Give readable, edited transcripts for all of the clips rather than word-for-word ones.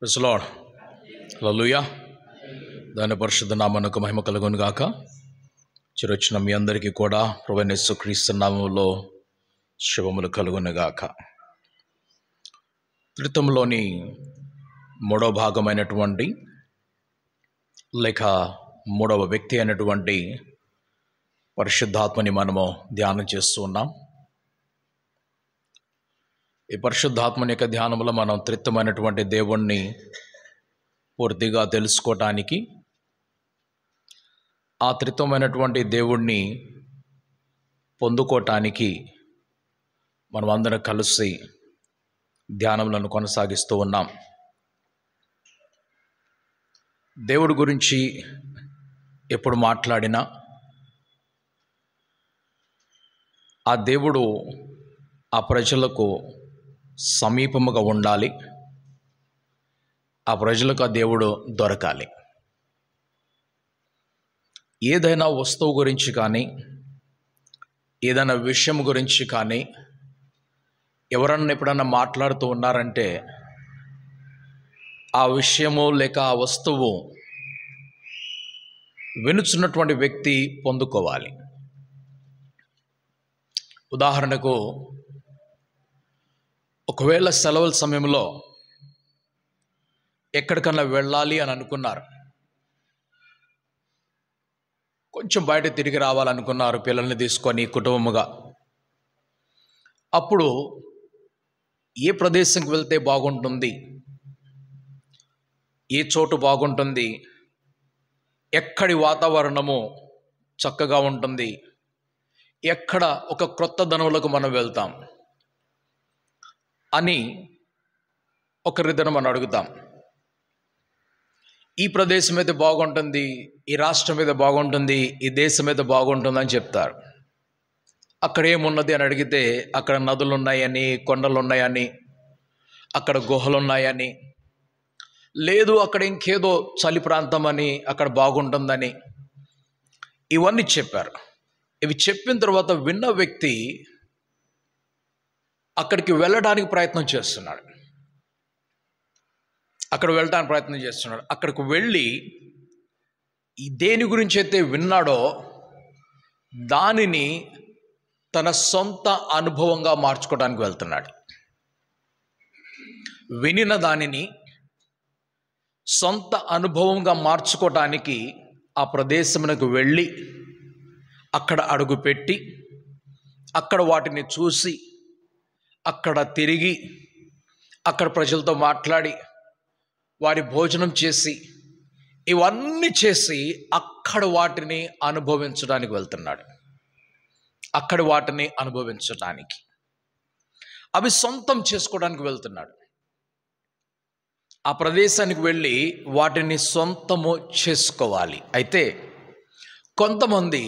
Praise the lord. హల్లెలూయా. దాని పరిశుద్ధ నామమునకు మహిమ కలుగును గాక. చిరొచ్చిన మీ అందరికీ కూడా ప్రభువైన యేసుక్రీస్తు నామములో శుభములు కలుగును గాక. త్రిత్వంలోని మూడవ భాగమైనటువంటి లేక మూడవ వ్యక్తి అయినటువంటి పరిశుద్ధాత్మని మనము ధ్యానం చేస్తూ ఉన్నాం. ఈ పరిశుద్ధాత్మని యొక్క ధ్యానంలో మనం త్రిత్వమైనటువంటి దేవుణ్ణి పూర్తిగా తెలుసుకోవటానికి, ఆ త్రిత్వమైనటువంటి దేవుణ్ణి పొందుకోవటానికి మనం అందరం కలిసి ధ్యానములను కొనసాగిస్తూ ఉన్నాం. దేవుడి గురించి ఎప్పుడు మాట్లాడినా ఆ దేవుడు ఆ ప్రజలకు సమీపముగా ఉండాలి, ఆ ప్రజలకు ఆ దేవుడు దొరకాలి. ఏదైనా వస్తువు గురించి కానీ, ఏదైనా విషయం గురించి కానీ ఎవరన్నా ఎప్పుడన్నా మాట్లాడుతూ ఉన్నారంటే ఆ విషయము లేక ఆ వస్తువు వినుచున్నటువంటి వ్యక్తి పొందుకోవాలి. ఉదాహరణకు, ఒకవేళ సెలవుల సమయంలో ఎక్కడికన్నా వెళ్ళాలి అని అనుకున్నారు, కొంచెం బయట తిరిగి రావాలనుకున్నారు పిల్లల్ని తీసుకొని కుటుంబముగా. అప్పుడు ఏ ప్రదేశంకి వెళ్తే బాగుంటుంది, ఏ చోటు బాగుంటుంది, ఎక్కడి వాతావరణము చక్కగా ఉంటుంది, ఎక్కడ ఒక క్రొత్త ధనములకు మనం వెళ్తాం అని ఒకరిద్దరు మనం అడుగుతాం. ఈ ప్రదేశం అయితే బాగుంటుంది, ఈ రాష్ట్రం మీద బాగుంటుంది, ఈ దేశం మీద బాగుంటుంది అని చెప్తారు. అక్కడ ఏమున్నది అని అడిగితే అక్కడ నదులు ఉన్నాయని, కొండలు ఉన్నాయని, అక్కడ గుహలు ఉన్నాయని, లేదు అక్కడ ఇంకేదో చలి ప్రాంతం అని, అక్కడ బాగుంటుందని ఇవన్నీ చెప్పారు. ఇవి చెప్పిన తర్వాత విన్న వ్యక్తి అక్కడికి వెళ్ళడానికి ప్రయత్నం చేస్తున్నాడు. అక్కడికి వెళ్ళి దేని గురించి అయితే విన్నాడో దానిని తన సొంత అనుభవంగా మార్చుకోవడానికి వెళ్తున్నాడు. వినిన దానిని సొంత అనుభవంగా మార్చుకోవటానికి ఆ ప్రదేశమునకు వెళ్ళి అక్కడ అడుగుపెట్టి, అక్కడ వాటిని చూసి, అక్కడ తిరిగి, అక్కడ ప్రజలతో మాట్లాడి, వారి భోజనం చేసి, ఇవన్నీ చేసి అక్కడ వాటిని అనుభవించడానికి వెళ్తున్నాడు. అక్కడ వాటిని అనుభవించడానికి, అవి సొంతం చేసుకోవడానికి వెళ్తున్నాడు. ఆ ప్రదేశానికి వెళ్ళి వాటిని సొంతము చేసుకోవాలి. అయితే కొంతమంది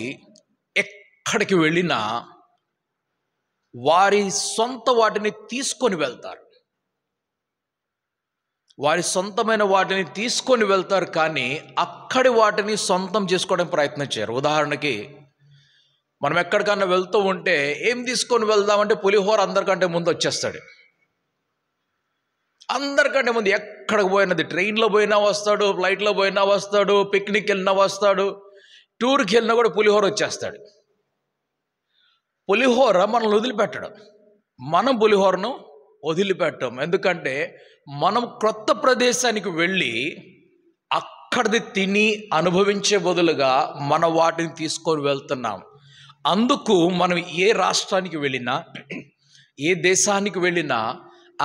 ఎక్కడికి వెళ్ళినా వారి సొంత వాటిని తీసుకొని వెళ్తారు. వారి సొంతమైన వాటిని తీసుకొని వెళ్తారు, కానీ అక్కడి వాటిని సొంతం చేసుకోవడానికి ప్రయత్నం చేయరు. ఉదాహరణకి, మనం ఎక్కడికన్నా వెళ్తూ ఉంటే ఏం తీసుకొని వెళ్దామంటే పులిహోర అందరికంటే ముందు వచ్చేస్తాడు. అందరికంటే ముందు ఎక్కడికి పోయినది, ట్రైన్లో పోయినా వస్తాడు, ఫ్లైట్లో పోయినా వస్తాడు, పిక్నిక్ వెళ్ళినా వస్తాడు, టూర్కి వెళ్ళినా కూడా పులిహోర వచ్చేస్తాడు. పులిహోర మనల్ని వదిలిపెట్టడం, మనం పులిహోరను వదిలిపెట్టం. ఎందుకంటే మనం క్రొత్త ప్రదేశానికి వెళ్ళి అక్కడిది తిని అనుభవించే బదులుగా మన వాటిని తీసుకొని వెళ్తున్నాం. అందుకు మనం ఏ రాష్ట్రానికి వెళ్ళినా, ఏ దేశానికి వెళ్ళినా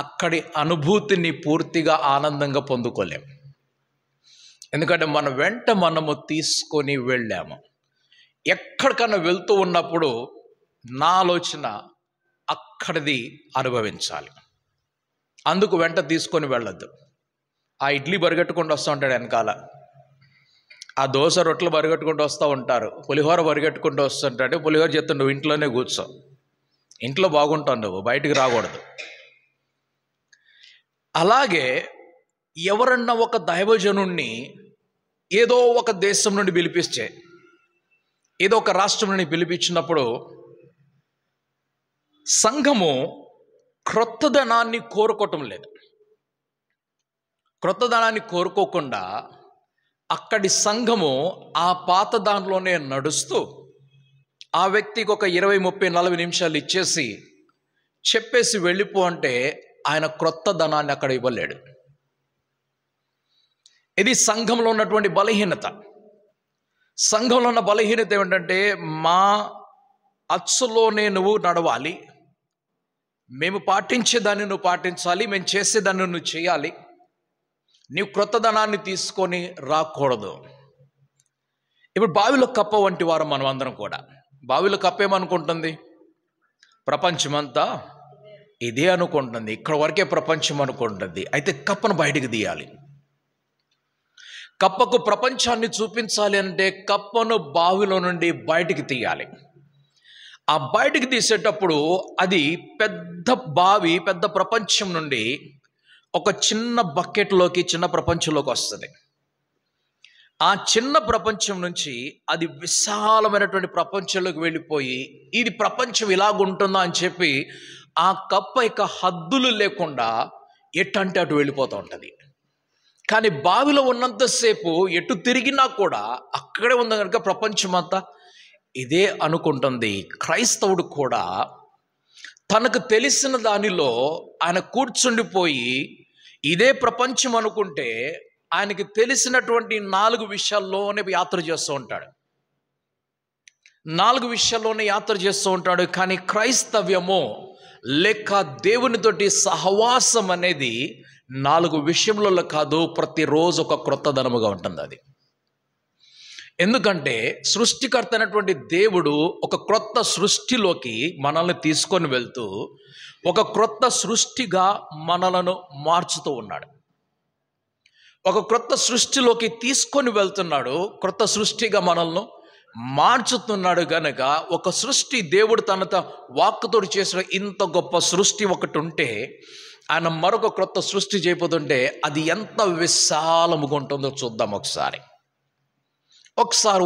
అక్కడి అనుభూతిని పూర్తిగా ఆనందంగా పొందుకోలేము. ఎందుకంటే మన వెంట మనము తీసుకొని వెళ్ళాము. ఎక్కడికన్నా వెళ్తూ ఉన్నప్పుడు నా ఆలోచన అక్కడిది అనుభవించాలి. అందుకు వెంట తీసుకొని వెళ్ళొద్దు. ఆ ఇడ్లీ బరిగెట్టుకుంటూ వస్తూ ఉంటాడు వెనకాల, ఆ దోశ రొట్టెలు బరిగెట్టుకుంటూ వస్తూ ఉంటారు, పులిహోర బరిగెట్టుకుంటూ వస్తుంటాడు. పులిహోర చెప్తా, నువ్వు ఇంట్లోనే కూర్చో, ఇంట్లో బాగుంటావు, నువ్వు బయటికి రాకూడదు. అలాగే ఎవరన్నా ఒక దైవజనుణ్ణి ఏదో ఒక దేశం నుండి పిలిపిస్తే, ఏదో ఒక రాష్ట్రం నుండి పిలిపించినప్పుడు సంఘము క్రొత్తదనాన్ని కోరుకోవటం లేదు. క్రొత్త ధనాన్ని కోరుకోకుండా అక్కడి సంఘము ఆ పాత దాంట్లోనే నడుస్తూ ఆ వ్యక్తికి ఒక 20, 30, 40 నిమిషాలు ఇచ్చేసి చెప్పేసి వెళ్ళిపో అంటే ఆయన క్రొత్త ధనాన్ని అక్కడ ఇవ్వలేడు. ఇది సంఘంలో ఉన్నటువంటి బలహీనత. సంఘంలో ఉన్న బలహీనత ఏమిటంటే, మా అచ్చులోనే నువ్వు నడవాలి, మేము పాటించేదాన్ని నువ్వు పాటించాలి, మేము చేసేదాన్ని నువ్వు చేయాలి, నీవు క్రొత్త ధనాన్ని తీసుకొని రాకూడదు. ఇప్పుడు బావిలో కప్ప వంటి వారు మనం అందరం కూడా. బావిలో కప్ప ఏమనుకుంటుంది? ప్రపంచమంతా ఇదే అనుకుంటుంది, ఇక్కడ వరకే ప్రపంచం అనుకుంటుంది. అయితే కప్పను బయటికి తీయాలి. కప్పకు ప్రపంచాన్ని చూపించాలి అంటే కప్పను బావిలో నుండి బయటికి తీయాలి. ఆ బయటికి తీసేటప్పుడు అది పెద్ద బావి, పెద్ద ప్రపంచం నుండి ఒక చిన్న బకెట్లోకి, చిన్న ప్రపంచంలోకి వస్తుంది. ఆ చిన్న ప్రపంచం నుంచి అది విశాలమైనటువంటి ప్రపంచంలోకి వెళ్ళిపోయి, ఇది ప్రపంచం ఇలాగుంటుందా అని చెప్పి ఆ కప్ప ఇక హద్దులు లేకుండా ఎట్టంటే అటు వెళ్ళిపోతూ ఉంటుంది. కానీ బావిలో ఉన్నంతసేపు ఎటు తిరిగినా కూడా అక్కడే ఉంది కనుక ప్రపంచం అంతా ఇదే అనుకుంటుంది. క్రైస్తవుడు కూడా తనకు తెలిసిన దానిలో ఆయన కూర్చుండిపోయి ఇదే ప్రపంచం అనుకుంటే ఆయనకి తెలిసినటువంటి 4 విషయాల్లోనే యాత్ర చేస్తూ ఉంటాడు. 4 విషయాల్లోనే యాత్ర చేస్తూ ఉంటాడు. కానీ క్రైస్తవ్యము లేక దేవునితోటి సహవాసం అనేది 4 విషయంలో కాదు, ప్రతిరోజు ఒక క్రొత్త ధనముగా ఉంటుంది అది. ఎందుకంటే సృష్టికర్త అయినటువంటి దేవుడు ఒక క్రొత్త సృష్టిలోకి మనల్ని తీసుకొని వెళ్తూ ఒక క్రొత్త సృష్టిగా మనలను మార్చుతూ ఉన్నాడు. ఒక క్రొత్త సృష్టిలోకి తీసుకొని వెళ్తున్నాడు, క్రొత్త సృష్టిగా మనల్ని మార్చుతున్నాడు. గనక ఒక సృష్టి, దేవుడు తన వాక్కుతో చేసిన ఇంత గొప్ప సృష్టి ఒకటి ఉంటే, ఆయన మరొక క్రొత్త సృష్టి చేయబోతుంటే అది ఎంత విశాలముగా ఉంటుందో చూద్దాం ఒకసారి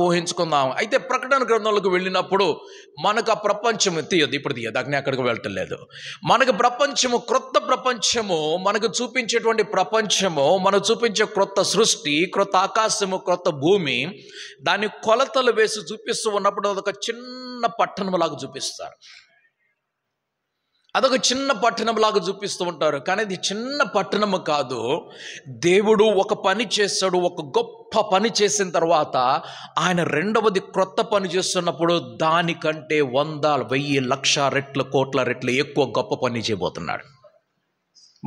ఊహించుకుందాం. అయితే ప్రకటన గ్రంథంలోకి వెళ్ళినప్పుడు మనకు ఆ ప్రపంచం ఇప్పుడు తీయదు, అగ్ని అక్కడికి వెళ్ళటలేదు. మనకు ప్రపంచము, క్రొత్త ప్రపంచము, మనకు చూపించేటువంటి ప్రపంచము, మనకు చూపించే క్రొత్త సృష్టి, క్రొత్త ఆకాశము, క్రొత్త భూమి, దాని కొలతలు వేసి చూపిస్తూ ఉన్నప్పుడు అదొక చిన్న పట్టణం లాగా చూపిస్తారు. అదొక చిన్న పట్టణం లాగా చూపిస్తూ ఉంటారు. కానీ ఇది చిన్న పట్టణము కాదు. దేవుడు ఒక పని చేస్తాడు, ఒక గొప్ప పని చేసిన తర్వాత ఆయన రెండవది క్రొత్త పని చేస్తున్నప్పుడు దానికంటే 100, 1000, 1,00,000 రెట్లు, కోట్ల రెట్లు ఎక్కువ గొప్ప పని చేయబోతున్నాడు.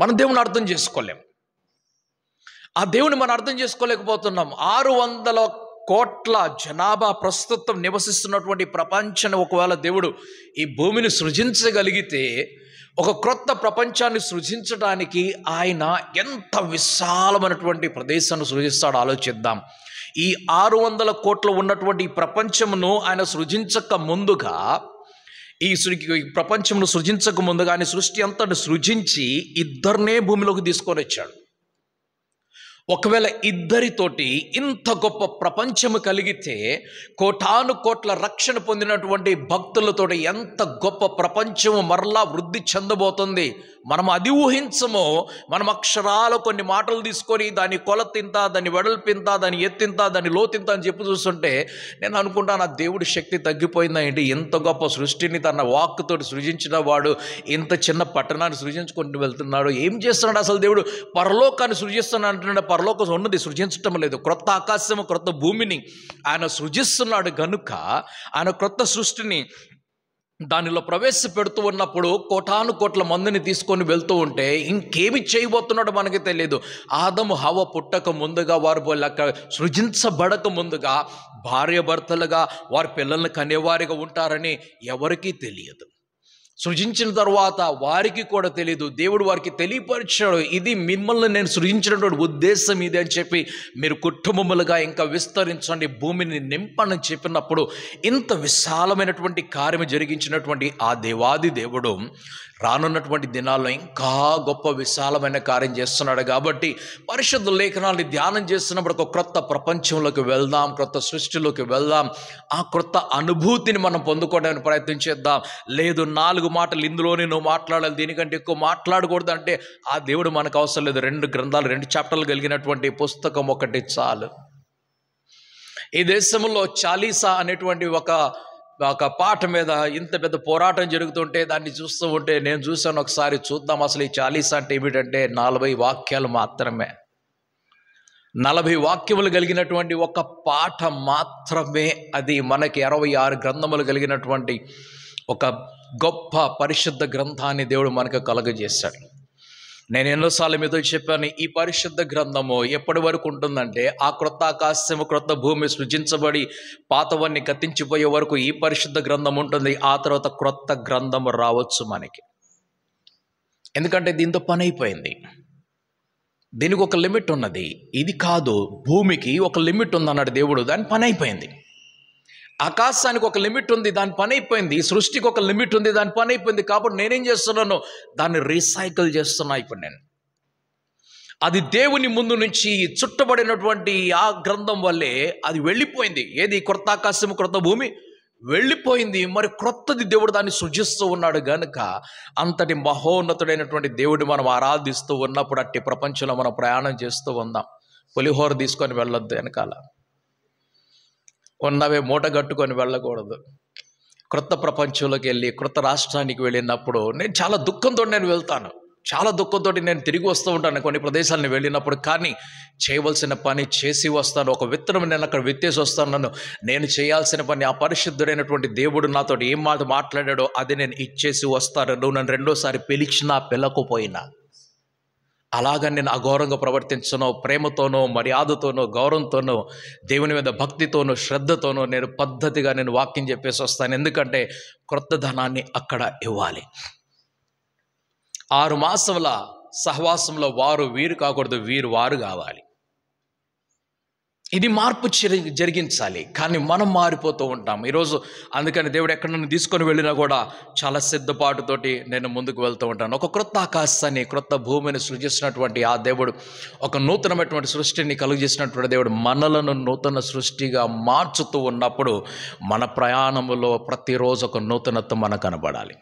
మనం దేవుని అర్థం చేసుకోలేం. ఆ దేవుని మనం అర్థం చేసుకోలేకపోతున్నాం. 600 కోట్ల జనాభా ప్రస్తుతం నివసిస్తున్నటువంటి ప్రపంచాన్ని ఒకవేళ దేవుడు ఈ భూమిని సృజించగలిగితే, ఒక క్రొత్త ప్రపంచాన్ని సృజించడానికి ఆయన ఎంత విశాలమైనటువంటి ప్రదేశాన్ని సృజిస్తాడో ఆలోచిద్దాం. ఈ 600 కోట్లు ఉన్నటువంటి ఈ ప్రపంచమును ఆయన సృజించక ముందుగా, ఈ ప్రపంచమును సృజించక ముందుగా ఆయన సృష్టి అంతటి సృజించి ఇద్దరినే భూమిలోకి తీసుకొని వచ్చాడు. ఒకవేళ ఇద్దరితోటి ఇంత గొప్ప ప్రపంచము కలిగితే, కోటాను కోట్ల రక్షణ పొందినటువంటి భక్తులతోటి ఎంత గొప్ప ప్రపంచము మరలా వృద్ధి చెందబోతుంది. మనం అది ఊహించము. మనం అక్షరాలు కొన్ని మాటలు తీసుకొని దాని కొలతింత, దాని వెడల్పింత, దాని ఎత్తింత, దాని లోతింత అని చెప్పి చూస్తుంటే నేను అనుకుంటాను, ఆ దేవుడి శక్తి తగ్గిపోయిందా ఏంటి? ఎంత గొప్ప సృష్టిని తన వాక్కుతోటి సృజించిన వాడు ఇంత చిన్న పట్టణాన్ని సృజించుకుంటూ వెళ్తున్నాడు. ఏం చేస్తున్నాడు అసలు దేవుడు? పరలోకాన్ని సృజిస్తున్నాడు అంటున్నాడు. పరలోకం ఉన్నది సృజించటం లేదు. క్రొత్త ఆకాశము, క్రొత్త భూమిని ఆయన సృజిస్తున్నాడు. గనుక ఆయన క్రొత్త సృష్టిని దానిలో ప్రవేశపెడుతూ ఉన్నప్పుడు కోటాను కోట్ల మందిని తీసుకొని వెళ్తూ ఉంటే ఇంకేమి చేయబోతున్నాడో మనకి తెలియదు. ఆదము హవ్వ పుట్టక ముందుగా, వారు సృజించబడక ముందుగా భార్యాభర్తలుగా వారి పిల్లల్ని కనేవారిగా ఉంటారని ఎవరికీ తెలియదు. సృజించిన తర్వాత వారికి కూడా తెలియదు. దేవుడు వారికి తెలియపరిచాడు, ఇది మిమ్మల్ని నేను సృజించినటువంటి ఉద్దేశం ఇది అని చెప్పి, మీరు కుటుంబములుగా ఇంకా విస్తరించండి, భూమిని నింపని చెప్పినప్పుడు ఇంత విశాలమైనటువంటి కార్యము జరిగించినటువంటి ఆ దేవాది దేవుడు రానున్నటువంటి దినాల్లో ఇంకా గొప్ప విశాలమైన కార్యం చేస్తున్నాడు. కాబట్టి పరిశుద్ధ లేఖనాల్ని ధ్యానం చేస్తున్నప్పుడు ఒక క్రొత్త ప్రపంచంలోకి వెళ్దాం, క్రొత్త సృష్టిలోకి వెళ్దాం. ఆ క్రొత్త అనుభూతిని మనం పొందుకోవడానికి ప్రయత్నం చేద్దాం. లేదు 4 మాటలు ఇందులోనే నువ్వు మాట్లాడాలి, దీనికంటే ఎక్కువ మాట్లాడకూడదు అంటే ఆ దేవుడు మనకు అవసరం లేదు. 2 గ్రంథాలు 2 చాప్టర్లు కలిగినటువంటి పుస్తకం ఒకటి చాలు. ఈ దేశంలో చాలీసా అనేటువంటి ఒక పాట మీద ఇంత పెద్ద పోరాటం జరుగుతుంటే దాన్ని చూస్తూ ఉంటే నేను చూశాను. ఒకసారి చూద్దాం అసలు ఈ చాలీసా అంటే ఏమిటంటే 40 వాక్యాలు మాత్రమే. 40 వాక్యములు కలిగినటువంటి ఒక పాట మాత్రమే. అది మనకి 66 గ్రంథములు కలిగినటువంటి ఒక గొప్ప పరిశుద్ధ గ్రంథాన్ని దేవుడు మనకు కలుగజేశాడు. నేను ఎన్నోసార్లు మీతో చెప్పాను, ఈ పరిశుద్ధ గ్రంథము ఎప్పటి వరకు ఉంటుందంటే ఆ క్రొత్త ఆకాశము క్రొత్త భూమి సృజించబడి పాతవన్నీ గతించిపోయే వరకు ఈ పరిశుద్ధ గ్రంథం ఉంటుంది. ఆ తర్వాత క్రొత్త గ్రంథము రావచ్చు మనకి. ఎందుకంటే దీంతో పని అయిపోయింది. దీనికి ఒక లిమిట్ ఉన్నది. ఇది కాదు, భూమికి ఒక లిమిట్ ఉందన్నాడు దేవుడు, దాని పని అయిపోయింది. ఆకాశానికి ఒక లిమిట్ ఉంది, దాని పని అయిపోయింది. సృష్టికి ఒక లిమిట్ ఉంది, దాని పని అయిపోయింది. కాబట్టి నేనేం చేస్తున్నాను, దాన్ని రీసైకిల్ చేస్తున్నా. ఇప్పుడు నేను అది దేవుని ముందు నుంచి చుట్టబడినటువంటి ఆ గ్రంథం వల్లే అది వెళ్ళిపోయింది. ఏది క్రొత్త ఆకాశము క్రొత్త భూమి వెళ్ళిపోయింది. మరి క్రొత్తది దేవుడు దాన్ని సృజిస్తూ ఉన్నాడు. గనుక అంతటి మహోన్నతుడైనటువంటి దేవుడు మనం ఆరాధిస్తూ ఉన్నప్పుడు అట్టి ప్రపంచంలో మనం ప్రయాణం చేస్తూ ఉందాం. పులిహోర తీసుకొని వెళ్ళొద్దు, వెనకాల ఉన్నవే మూట కట్టుకొని వెళ్ళకూడదు. క్రొత్త ప్రపంచంలోకి వెళ్ళి క్రొత్త రాష్ట్రానికి వెళ్ళినప్పుడు నేను చాలా దుఃఖంతో వెళ్తాను. చాలా దుఃఖంతో నేను తిరిగి వస్తూ ఉంటాను కొన్ని ప్రదేశాలను వెళ్ళినప్పుడు. కానీ చేయవలసిన పని చేసి వస్తాను. ఒక విత్తనం నేను అక్కడ విత్తేసి వస్తాను. నేను చేయాల్సిన పని ఆ పరిశుద్ధుడైనటువంటి దేవుడు నాతో ఏం మాట మాట్లాడాడో అది నేను ఇచ్చేసి వస్తాను. నువ్వు నన్ను రెండోసారి పిలిచినా పిలకపోయినా. అలాగా నేను అఘోరంగా ప్రవర్తించను. ప్రేమతోనో మర్యాదతోనో గౌరవంతోనో దేవుని మీద భక్తితోనో శ్రద్ధతోనో నేను పద్ధతిగా నేను వాక్యం చెప్పేసి వస్తాను. ఎందుకంటే క్రొత్త ధనాన్ని అక్కడ ఇవ్వాలి. 6 మాసముల సహవాసంలో వారు వీరు కాకూడదు, వీరు వారు కావాలి. ఇది మార్పు జరిగించాలి. కానీ మనం మారిపోతూ ఉంటాం ఈరోజు. అందుకని దేవుడు ఎక్కడ నన్ను తీసుకొని వెళ్ళినా కూడా చాలా సిద్ధపాటుతోటి నేను ముందుకు వెళ్తూ ఉంటాను. ఒక క్రొత్త ఆకాశాన్ని క్రొత్త భూమిని సృజిస్తున్నటువంటి ఆ దేవుడు, ఒక నూతనమైనటువంటి సృష్టిని కలుగజేసినటువంటి దేవుడు మనలను నూతన సృష్టిగా మార్చుతూ ఉన్నప్పుడు మన ప్రయాణములో ప్రతిరోజు ఒక నూతనత్వం మనకు కనబడాలి.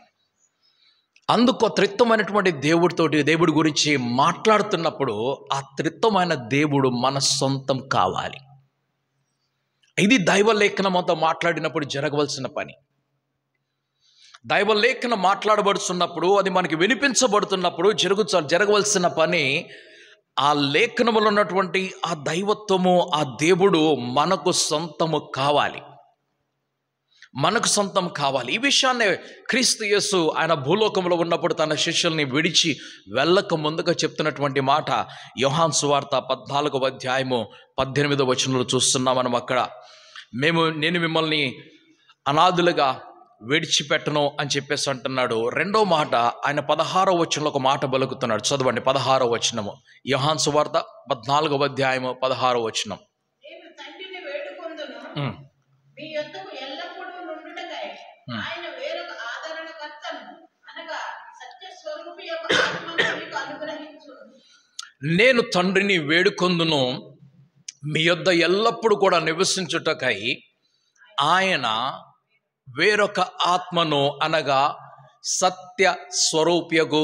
అందుకు త్రిత్వమైనటువంటి దేవుడి గురించి మాట్లాడుతున్నప్పుడు ఆ త్రిత్వమైన దేవుడు మన సొంతం కావాలి. ఇది దైవలేఖనంతో మాట్లాడినప్పుడు జరగవలసిన పని. దైవలేఖనం మాట్లాడబడుతున్నప్పుడు అది మనకి వినిపించబడుతున్నప్పుడు జరగవలసిన పని. ఆ లేఖనములో ఉన్నటువంటి ఆ దైవత్వము ఆ దేవుడు మనకు సొంతము కావాలి, మనకు సొంతం కావాలి. ఈ విషయాన్ని క్రీస్తు యేసు ఆయన భూలోకంలో ఉన్నప్పుడు తన శిష్యుల్ని విడిచి వెళ్ళక ముందుగా చెప్తున్నటువంటి మాట యోహాను సువార్త 14వ అధ్యాయము 18వ వచనంలో చూస్తున్నాం మనం. అక్కడ నేను మిమ్మల్ని అనాథులుగా విడిచిపెట్టను అని చెప్పేసి అంటున్నాడు. రెండో మాట ఆయన 16వ వచనంలో ఒక మాట పలుకుతున్నాడు. చదవండి 16వ వచనము, యోహాను సువార్త 14వ అధ్యాయము 16వ వచనం. ఆయన వేరొక ఆదరణకర్తను అనగా సత్యస్వరూపి యొక్క ఆత్మను మీకు అనుగ్రహించును. నేను తండ్రిని వేడుకొందును మీ యొద్ద ఎల్లప్పుడూ కూడా నివసించుటకై ఆయన వేరొక ఆత్మను అనగా సత్య స్వరూప్యగు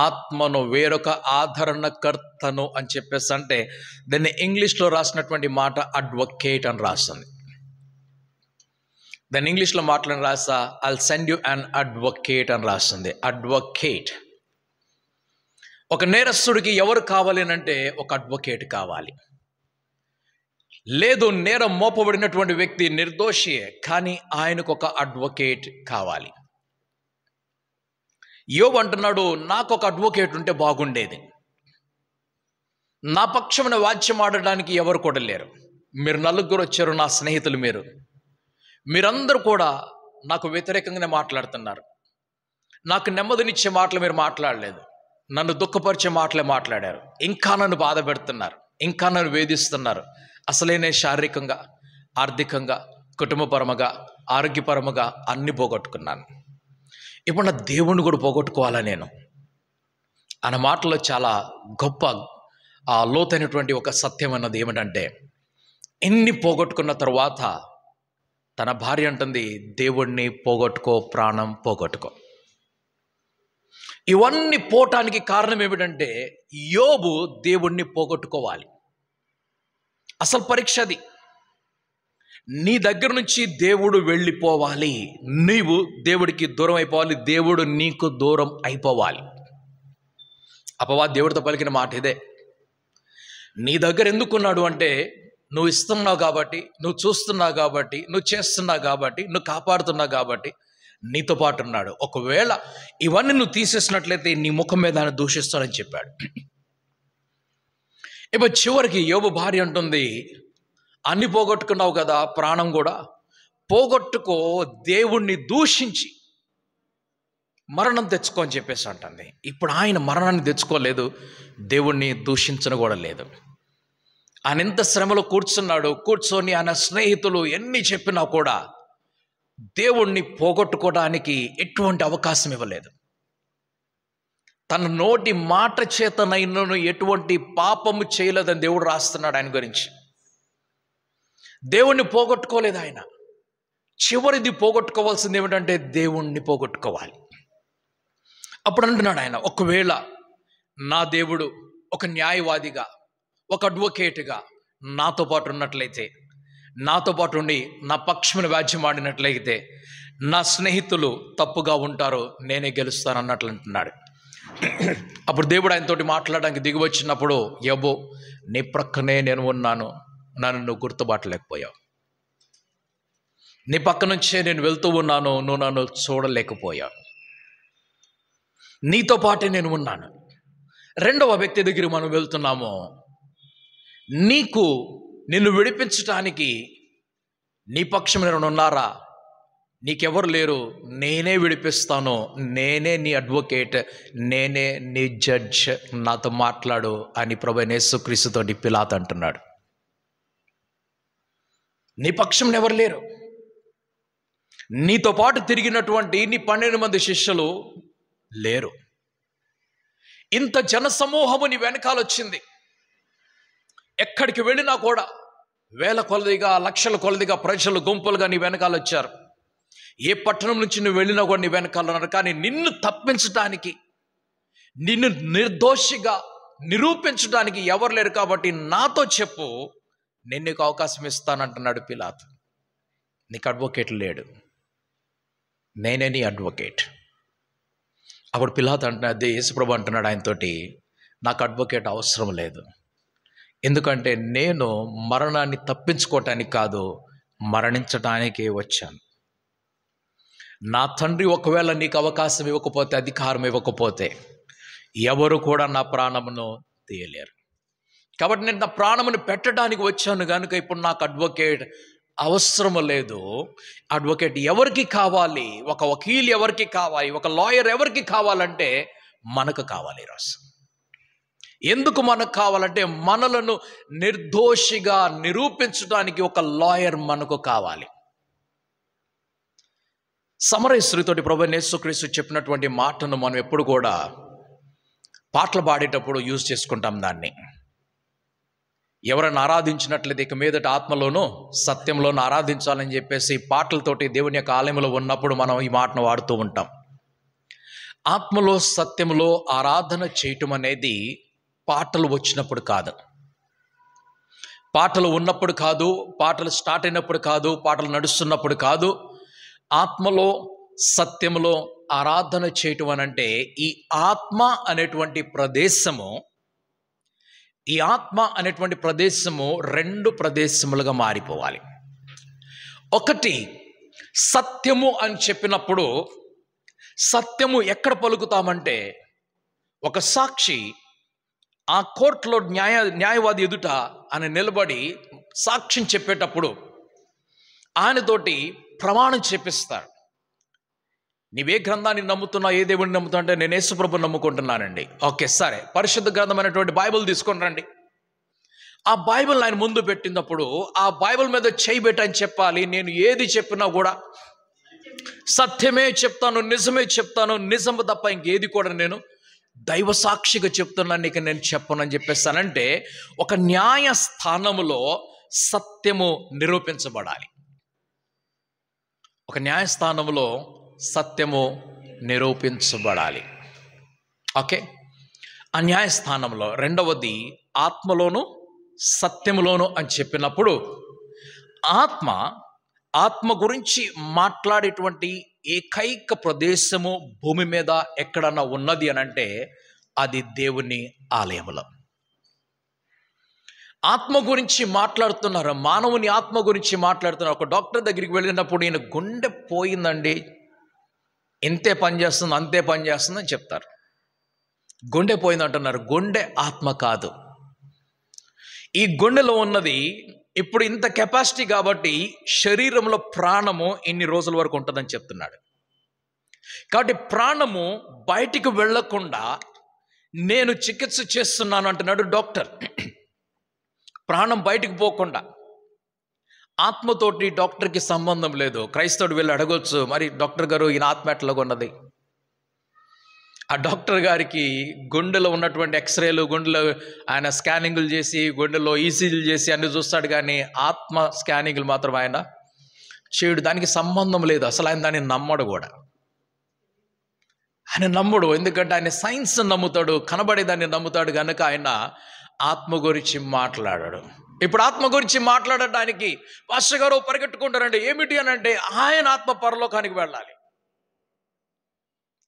ఆత్మను వేరొక ఆదరణకర్తను అని చెప్పేసి అంటే దాన్ని ఇంగ్లీష్లో రాసినటువంటి మాట అడ్వకేట్ అని రాస్తుంది. దాన్ని ఇంగ్లీష్లో మాట్లాడి రాసా I'll send you an advocate అని రాస్తుంది. అడ్వకేట్. ఒక నేరస్తుడికి ఎవరు కావాలి అంటే ఒక అడ్వకేట్ కావాలి. లేదు, నేరం మోపబడినటువంటి వ్యక్తి నిర్దోషియే, కానీ ఆయనకు ఒక అడ్వకేట్ కావాలి. యోబు అంటున్నాడు, నాకు ఒక అడ్వకేట్ ఉంటే బాగుండేది. నా పక్షమున వాద్యం ఆడడానికి ఎవరు కూడా లేరు. మీరు 4 వచ్చారు, నా స్నేహితులు మీరందరూ కూడా నాకు వ్యతిరేకంగానే మాట్లాడుతున్నారు. నాకు నెమ్మదినిచ్చే మాటలు మీరు మాట్లాడలేదు. నన్ను దుఃఖపరిచే మాటలే మాట్లాడారు. ఇంకా నన్ను బాధ పెడుతున్నారు, ఇంకా నన్ను వేధిస్తున్నారు. అసలే నేను శారీరకంగా, ఆర్థికంగా, కుటుంబపరముగా, ఆరోగ్యపరముగా అన్ని పోగొట్టుకున్నాను. ఇప్పుడు నా దేవుణ్ణి కూడా పోగొట్టుకోవాలా నేను అన్న మాటలో చాలా గొప్ప లోతైనటువంటి ఒక సత్యం అన్నది ఏమిటంటే, ఎన్ని పోగొట్టుకున్న తర్వాత తన భార్య అంటుంది, దేవుణ్ణి పోగొట్టుకో, ప్రాణం పోగొట్టుకో. ఇవన్నీ పోవటానికి కారణం ఏమిటంటే, యోబు దేవుణ్ణి పోగొట్టుకోవాలి. అసలు పరీక్ష అది. నీ దగ్గర నుంచి దేవుడు వెళ్ళిపోవాలి, నీవు దేవుడికి దూరం అయిపోవాలి, దేవుడు నీకు దూరం అయిపోవాలి. అపవాది దేవుడితో పలికిన మాట ఇదే. నీ దగ్గర ఎందుకున్నాడు అంటే, నువ్వు ఇస్తున్నావు కాబట్టి, నువ్వు చూస్తున్నావు కాబట్టి, నువ్వు చేస్తున్నావు కాబట్టి, నువ్వు కాపాడుతున్నావు కాబట్టి నీతో పాటు ఉన్నాడు. ఒకవేళ ఇవన్నీ నువ్వు తీసేసినట్లయితే నీ ముఖం మీద ఆయన దూషిస్తాడని చెప్పాడు. ఇప్పుడు చివరికి యోబు భార్య అంటుంది, అన్ని పోగొట్టుకున్నావు కదా, ప్రాణం కూడా పోగొట్టుకో, దేవుణ్ణి దూషించి మరణం తెచ్చుకో అని చెప్పేసి అంటుంది. ఇప్పుడు ఆయన మరణాన్ని తెచ్చుకోలేదు, దేవుణ్ణి దూషించను కూడా లేదు. ఆయన ఎంత శ్రమలో కూర్చొని ఆయన స్నేహితులు ఎన్ని చెప్పినా కూడా దేవుణ్ణి పోగొట్టుకోవడానికి ఎటువంటి అవకాశం ఇవ్వలేదు. తన నోటి మాట చేతనైనను ఎటువంటి పాపము చేయలేదని దేవుడు రాస్తున్నాడు ఆయన గురించి. దేవుణ్ణి పోగొట్టుకోలేదు ఆయన. చివరిది పోగొట్టుకోవాల్సింది ఏమిటంటే, దేవుణ్ణి పోగొట్టుకోవాలి. అప్పుడు అంటున్నాడు ఆయన, ఒకవేళ నా దేవుడు ఒక న్యాయవాదిగా, ఒక అడ్వకేట్గా నాతో పాటు ఉన్నట్లయితే, నాతో పాటు ఉండి నా పక్షమును వ్యాజ్యం ఆడినట్లయితే, నా స్నేహితులు తప్పుగా ఉంటారు, నేనే గెలుస్తాను అన్నట్లు అంటున్నాడు. అప్పుడు దేవుడు ఆయనతోటి మాట్లాడడానికి దిగి వచ్చినప్పుడు, యోబు నీ ప్రక్కనే నేను ఉన్నాను, నన్ను నువ్వు గుర్తుపట్టలేకపోయావు. నీ పక్క నుంచే నేను వెళ్తూ ఉన్నాను, నువ్వు నన్ను చూడలేకపోయావు. నీతో పాటే నేను ఉన్నాను. రెండవ వ్యక్తి దగ్గరికి మనం వెళ్తున్నాము. నిన్ను విడిపించటానికి నీ పక్షం నేను ఉన్నారా? నీకెవరు లేరు, నేనే విడిపిస్తాను, నేనే నీ అడ్వకేట్, నేనే నీ జడ్జ్, నాతో మాట్లాడు అని ప్రభువైన యేసుక్రీస్తుతో పిలాతు అంటున్నాడు. నీ పక్షం ఎవరు లేరు. నీతో పాటు తిరిగినటువంటి నీ 12 మంది శిష్యులు లేరు. ఇంత జనసమూహము నీ వెనకాల వచ్చింది. ఎక్కడికి వెళ్ళినా కూడా వేల కొలదిగా, లక్షల కొలదిగా ప్రజలు గుంపులుగా నీ వెనకాల వచ్చారు. ఏ పట్టణం నుంచి నువ్వు వెళ్ళినా కూడా నీ వెనకాల ఉన్నారు. కానీ నిన్ను తప్పించడానికి, నిన్ను నిర్దోషిగా నిరూపించడానికి ఎవరు లేరు. కాబట్టి నాతో చెప్పు, నేను నీకు అవకాశం ఇస్తానంటున్నాడు పిలాతు. నీకు అడ్వకేట్ లేడు, నేనే నీ అడ్వకేట్. అప్పుడు పిలాతు అంటున్నాడు, యేసుప్రభు అంటున్నాడు ఆయనతోటి, నాకు అడ్వకేట్ అవసరం లేదు. ఎందుకంటే నేను మరణాన్ని తప్పించుకోవటానికి కాదు, మరణించటానికే వచ్చాను. నా తండ్రి ఒకవేళ నీకు అవకాశం ఇవ్వకపోతే, అధికారం ఇవ్వకపోతే ఎవరు కూడా నా ప్రాణమును తీయలేరు. కాబట్టి నేను నా ప్రాణమును పెట్టడానికి వచ్చాను కనుక ఇప్పుడు నాకు అడ్వకేట్ అవసరం లేదు. అడ్వకేట్ ఎవరికి కావాలి? ఒక వకీల్ ఎవరికి కావాలి? ఒక లాయర్ ఎవరికి కావాలంటే మనకు కావాలి. రాసు ఎందుకు మనకు కావాలంటే, మనలను నిర్దోషిగా నిరూపించడానికి ఒక లాయర్ మనకు కావాలి. సమరయ స్త్రీతోటి ప్రభువైన యేసుక్రీస్తు చెప్పినటువంటి మాటను మనం ఎప్పుడు కూడా పాటలు పాడేటప్పుడు యూజ్ చేసుకుంటాం. దాన్ని ఎవరైనా ఆరాధించినట్లయితే ఇక మీదట ఆత్మలోనూ సత్యంలోనూ ఆరాధించాలని చెప్పేసి పాటలతోటి దేవుని యొక్క ఆలయంలో ఉన్నప్పుడు మనం ఈ మాటను వాడుతూ ఉంటాం. ఆత్మలో సత్యంలో ఆరాధన చేయటం అనేది పాటలు వచ్చినప్పుడు కాదు, పాటలు ఉన్నప్పుడు కాదు, పాటలు స్టార్ట్ అయినప్పుడు కాదు, పాటలు నడుస్తున్నప్పుడు కాదు. ఆత్మలో సత్యంలో ఆరాధన చేయటం అనంటే, ఈ ఆత్మ అనేటువంటి ప్రదేశము, ఈ ఆత్మ అనేటువంటి ప్రదేశము 2 ప్రదేశములుగా మారిపోవాలి. ఒకటి సత్యము అని చెప్పినప్పుడు, సత్యము ఎక్కడ పలుకుతామంటే, ఒక సాక్షి ఆ కోర్టులో న్యాయవాది ఎదుట ఆయన నిలబడి సాక్ష్యం చెప్పేటప్పుడు ఆయనతోటి ప్రమాణం చెప్పిస్తాడు. నీవే గ్రంథాన్ని నమ్ముతున్నావు, ఏ దేవుడిని నమ్ముతావు అంటే, నేను యేసుప్రభుని నమ్ముకుంటున్నానండి. ఓకే, సరే, పరిశుద్ధ గ్రంథమైనటువంటి బైబిల్ తీసుకొని రండి. ఆ బైబిల్ ఆయన ముందు పెట్టినప్పుడు ఆ బైబిల్ మీద చేయబెట్టని చెప్పాలి. నేను ఏది చెప్పినా కూడా సత్యమే చెప్తాను, నిజమే చెప్తాను, నిజము తప్ప ఇంకేది కూడా నేను దైవ సాక్షిగా చెప్తున్నాను, ఇక నేను చెప్పనని చెప్పేస్తానంటే ఒక న్యాయస్థానములో సత్యము నిరూపించబడాలి. ఒక న్యాయస్థానంలో సత్యము నిరూపించబడాలి. ఓకే, ఆ న్యాయస్థానంలో రెండవది ఆత్మలోను సత్యములోను అని చెప్పినప్పుడు ఆత్మ గురించి మాట్లాడేటువంటి ఏకైక ప్రదేశము భూమి మీద ఎక్కడన్నా ఉన్నది అని అంటే అది దేవుని ఆలయములో. ఆత్మ గురించి మాట్లాడుతున్నారు, మానవుని ఆత్మ గురించి మాట్లాడుతున్నారు. ఒక డాక్టర్ దగ్గరికి వెళ్ళినప్పుడు ఈయన గుండె పోయిందండి, ఇంతే పని చేస్తుంది, అంతే పని చేస్తుంది అని చెప్తారు. గుండె పోయింది అంటున్నారు. గుండె ఆత్మ కాదు. ఈ గుండెలో ఉన్నది ఇప్పుడు ఇంత కెపాసిటీ కాబట్టి శరీరంలో ప్రాణము ఇన్ని రోజుల వరకు ఉంటుందని చెప్తున్నాడు. కాబట్టి ప్రాణము బయటికి వెళ్ళకుండా నేను చికిత్స చేస్తున్నాను అంటున్నాడు డాక్టర్. ప్రాణం బయటికి పోకుండా. ఆత్మతోటి డాక్టర్కి సంబంధం లేదు. క్రైస్తవుడు వెళ్ళి అడగొచ్చు, మరి డాక్టర్ గారు ఈయన ఆత్మ ఎట్లాగా ఉన్నది? ఆ డాక్టర్ గారికి గుండెలో ఉన్నటువంటి ఎక్స్రేలు, గుండెలో ఆయన స్కానింగ్లు చేసి, గుండెలో ఈసీజీలు చేసి అన్ని చూస్తాడు, కానీ ఆత్మ స్కానింగ్లు మాత్రం ఆయన చేయడు. దానికి సంబంధం లేదు. అసలు ఆయన దాన్ని నమ్మడు కూడా. ఆయన నమ్మడు, ఎందుకంటే ఆయన సైన్స్ నమ్ముతాడు, కనబడేదాన్ని నమ్ముతాడు. కనుక ఆయన ఆత్మ గురించి మాట్లాడాడు. ఇప్పుడు ఆత్మ గురించి మాట్లాడటానికి పాస్టర్ గారు పరిగెట్టుకుంటారంటే ఏమిటి అని అంటే ఆయన ఆత్మ పరలోకానికి వెళ్ళాలి.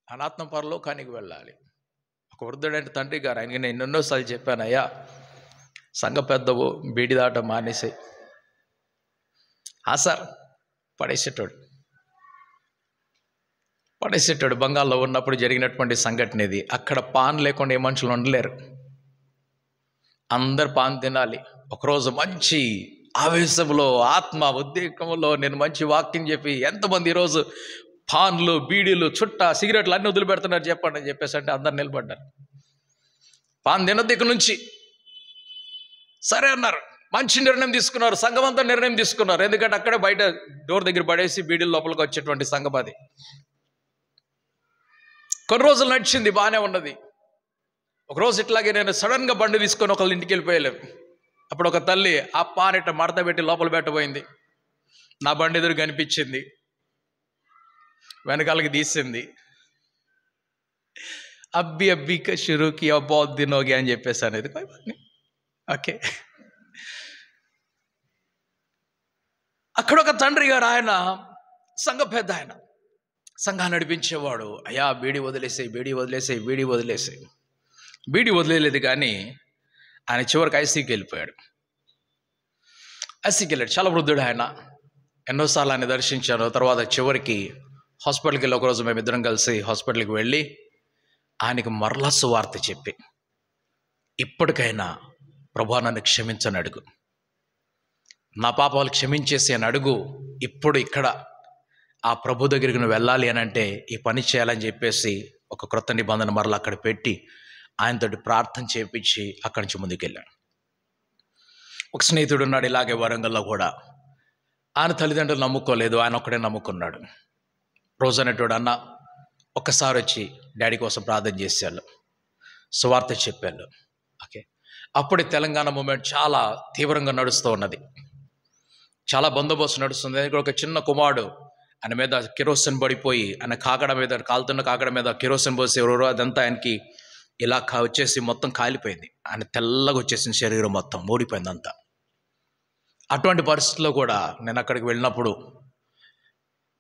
ఆయన ఆత్మ పరలోకానికి వెళ్ళాలి. ఒక వృద్ధుడైన తండ్రి గారు, ఆయనకి నేను ఎన్నోసార్లు చెప్పాను, అయ్యా సంఘ పెద్దవు, బీడి దాట మానేసి. సార్ పడేసేటోడు బంగాల్లో ఉన్నప్పుడు జరిగినటువంటి సంఘటన ఇది. అక్కడ పాన్ లేకుండా ఏ మనుషులు ఉండలేరు, అందరు పాన్ తినాలి. ఒకరోజు మంచి ఆవేశంలో, ఆత్మ ఉద్రేకంలో నేను మంచి వాక్యం చెప్పి, ఎంతమంది ఈరోజు పాన్లు, బీడీలు, చుట్ట, సిగరెట్లు అన్నీ వదిలిపెడుతున్నారు చెప్పండి అని చెప్పేసి అంటే అందరు నిలబడ్డారు. పాన్ తినద్దు ఇక నుంచి. సరే అన్నారు. మంచి నిర్ణయం తీసుకున్నారు. సంఘం అంతా నిర్ణయం తీసుకున్నారు. ఎందుకంటే అక్కడే బయట డోర్ దగ్గర పడేసి బీడీల లోపలికి వచ్చేటువంటి సంఘం అది. కొన్ని రోజులు నడిచింది, బాగానే ఉన్నది. ఒకరోజు ఇట్లాగే నేను సడన్గా బండి తీసుకొని ఒకళ్ళ ఇంటికి వెళ్ళిపోయలేము. అప్పుడు ఒక తల్లి ఆ పానిట మడత పెట్టి లోపల పెట్టబోయింది. నా బండి ఎదురు కనిపించింది, వెనకాలకి తీసింది. అబ్బి షురూకి అబ్బౌత్ దినోగి అని చెప్పేసి అనేది. ఓకే, అక్కడ ఒక తండ్రి గారు, ఆయన సంఘ పెద్ద, ఆయన సంఘాన్ని నడిపించేవాడు. అయ్యా బీడీ వదిలేసాయి, బీడీ వదిలేదు. కానీ ఆయన చివరికి ఐసీకి వెళ్ళిపోయాడు. ఐసీకి వెళ్ళాడు. చాలా వృద్ధుడు ఆయన. ఎన్నోసార్లు ఆయన దర్శించాను. తర్వాత చివరికి హాస్పిటల్కి వెళ్ళి ఒకరోజు మేమిద్దరం కలిసి హాస్పిటల్కి వెళ్ళి ఆయనకి మరలా సువార్త చెప్పి, ఇప్పటికైనా ప్రభువా నన్ను క్షమించని అడుగు, నా పాపాలు క్షమించేసి అని అడుగు, ఇప్పుడు ఇక్కడ ఆ ప్రభు దగ్గరికి నువ్వు వెళ్ళాలి అని అంటే ఈ పని చేయాలని చెప్పేసి ఒక క్రొత్త నిబంధన మరలా అక్కడ పెట్టి ఆయనతోటి ప్రార్థన చేయించి అక్కడి నుంచి ముందుకెళ్ళాను. ఒక స్నేహితుడు ఉన్నాడు ఇలాగే వరంగల్లో కూడా. ఆయన తల్లిదండ్రులు నమ్ముకోలేదు, ఆయన ఒక్కడే నమ్ముకున్నాడు. రోజు అనేటోడు, అన్న ఒక్కసారి వచ్చి డాడీ కోసం ప్రార్థన చేశాను, సువార్త చెప్పాను. ఓకే, అప్పుడే తెలంగాణ మూమెంట్ చాలా తీవ్రంగా నడుస్తూ ఉన్నది, చాలా బందోబస్తు నడుస్తుంది. ఒక చిన్న కుమారుడు, ఆయన మీద కిరోసిన్ పడిపోయి, ఆయన కాకడ మీద, కాలుతున్న కాకడ మీద కిరోసిన్ పోసి ఎవరో అదంతా ఆయనకి ఇలా వచ్చేసి మొత్తం కాలిపోయింది. ఆయన తెల్లగా వచ్చేసిన శరీరం మొత్తం ఊడిపోయింది అంతా. అటువంటి పరిస్థితుల్లో కూడా నేను అక్కడికి వెళ్ళినప్పుడు